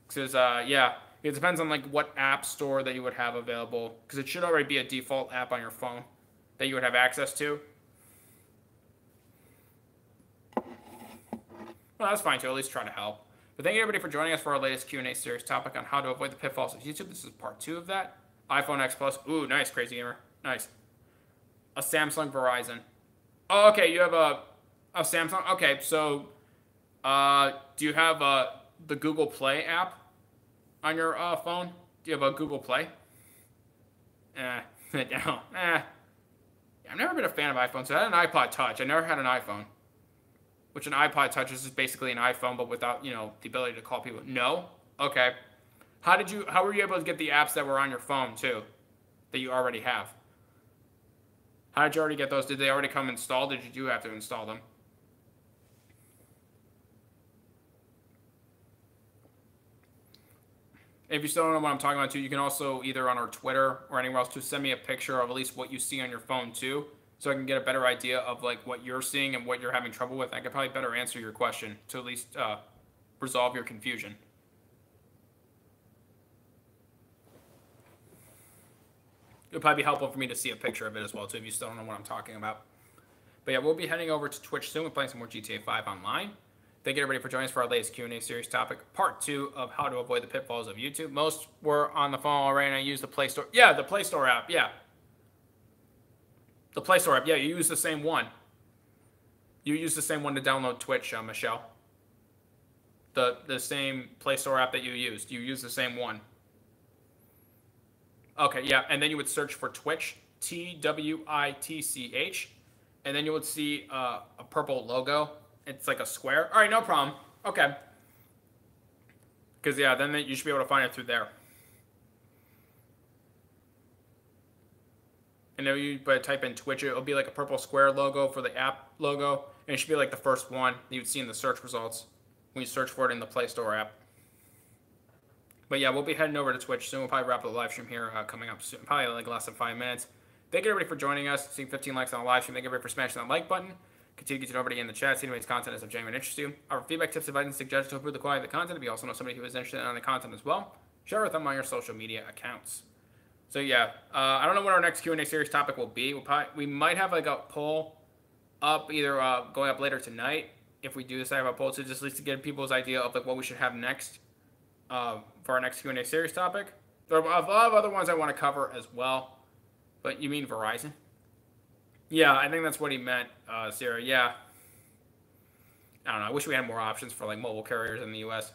because yeah, it depends on like what app store that you would have available. Because it should already be a default app on your phone that you would have access to. Well, that's fine too. At least try to help. But thank you everybody for joining us for our latest Q&A series topic on how to avoid the pitfalls of YouTube. This is part 2 of that. iPhone X Plus. Ooh, nice, Crazy Gamer. Nice. A Samsung Verizon. Oh, okay. You have a Samsung. Okay, so do you have the Google Play app on your phone? Do you have a Google Play? No. I've never been a fan of iPhones. So I had an iPod Touch. I never had an iPhone. Which an iPod Touch is basically an iPhone, but without, the ability to call people. No? Okay. How were you able to get the apps that were on your phone, too? That you already have? How did you already get those? Did they already come installed, or did you have to install them? If you still don't know what I'm talking about, too, you can also, either on our Twitter or anywhere else, to send me a picture of at least what you see on your phone, too, so I can get a better idea of, like, what you're seeing and what you're having trouble with. I could probably better answer your question to at least resolve your confusion. It would probably be helpful for me to see a picture of it as well, too, if you still don't know what I'm talking about. But yeah, we'll be heading over to Twitch soon. We're playing some more GTA 5 online. Thank you, everybody, for joining us for our latest Q&A series topic, part 2 of how to avoid the pitfalls of YouTube. Most were on the phone already, and I used the Play Store. Yeah, the Play Store app, yeah. The Play Store app, yeah, you use the same one. You use the same one to download Twitch, Michelle. The same Play Store app that you used. You use the same one. Okay, yeah, and then you would search for Twitch, TWITCH, and then you would see a purple logo. It's like a square. All right, no problem. Okay. Because, yeah, then you should be able to find it through there. And then you type in Twitch, it'll be like a purple square logo for the app logo, and it should be like the first one you would see in the search results when you search for it in the Play Store app. But yeah, we'll be heading over to Twitch soon. We'll probably wrap up the live stream here coming up soon, probably like less than 5 minutes. Thank you everybody for joining us. Seeing 15 likes on the live stream. Thank you everybody for smashing that like button. Continue to get everybody in the chat. See anybody's content is of genuine interest to you. Our feedback, tips, advice, and suggestions to improve the quality of the content. If you also know somebody who is interested in the content as well, share with them on your social media accounts. So yeah, I don't know what our next Q&A series topic will be. We might have like a poll up, either going up later tonight if we do decide to have a poll, to just at least to get people's idea of like what we should have next for our next Q&A series topic. There are a lot of other ones I want to cover as well. But you mean Verizon? Yeah, I think that's what he meant, Sarah. Yeah. I don't know. I wish we had more options for like mobile carriers in the U.S.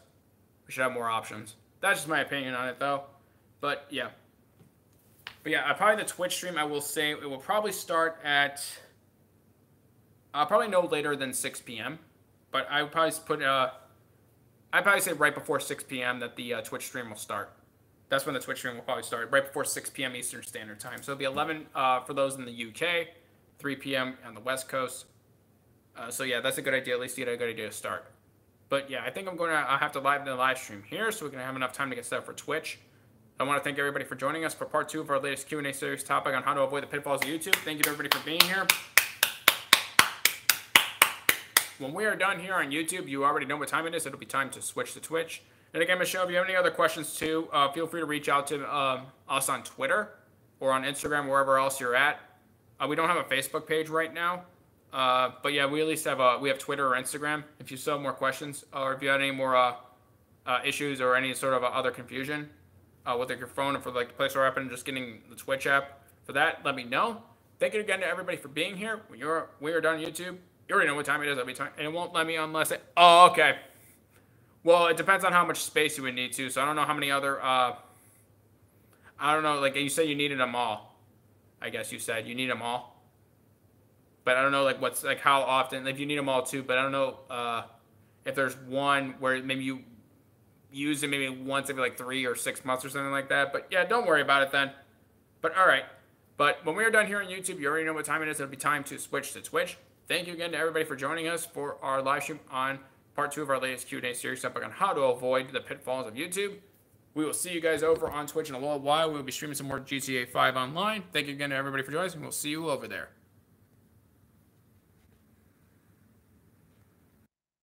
We should have more options. That's just my opinion on it, though. But yeah. But yeah, probably the Twitch stream, I will say, it will probably start at probably no later than 6 p.m. But I would probably put I'd probably say right before 6 p.m. that the Twitch stream will start. That's when the Twitch stream will probably start, right before 6 p.m. Eastern Standard Time. So it'll be 11 for those in the UK, 3 p.m. on the West Coast. So yeah, that's a good idea. At least you get a good idea to start. But yeah, I think I'll have to live the live stream here so we can have enough time to get set up for Twitch. I want to thank everybody for joining us for part 2 of our latest Q&A series topic on how to avoid the pitfalls of YouTube. Thank you to everybody for being here. When we are done here on YouTube, you already know what time it is. It'll be time to switch to Twitch. And again, Michelle, if you have any other questions too, feel free to reach out to us on Twitter or on Instagram, wherever else you're at. We don't have a Facebook page right now. But yeah, we at least have we have Twitter or Instagram. If you still have more questions or if you had any more issues or any sort of other confusion with like your phone or for like the Play Store app and just getting the Twitch app, for that, let me know. Thank you again to everybody for being here. When we are done on YouTube, you already know what time it is every time, and it won't let me unless it. Oh, okay. Well, it depends on how much space you would need to. So I don't know how many other. I don't know. Like you said, you needed them all. I guess you said you need them all. But I don't know like what's like how often. If you need them all too, but I don't know if there's one where maybe you use it maybe once every like 3 or 6 months or something like that. But yeah, don't worry about it then. But all right. But when we are done here on YouTube, you already know what time it is. It'll be time to switch to Twitch. Thank you again to everybody for joining us for our live stream on part 2 of our latest Q&A series topic on how to avoid the pitfalls of YouTube. We will see you guys over on Twitch in a little while. We will be streaming some more GTA 5 online. Thank you again to everybody for joining us, and we'll see you over there.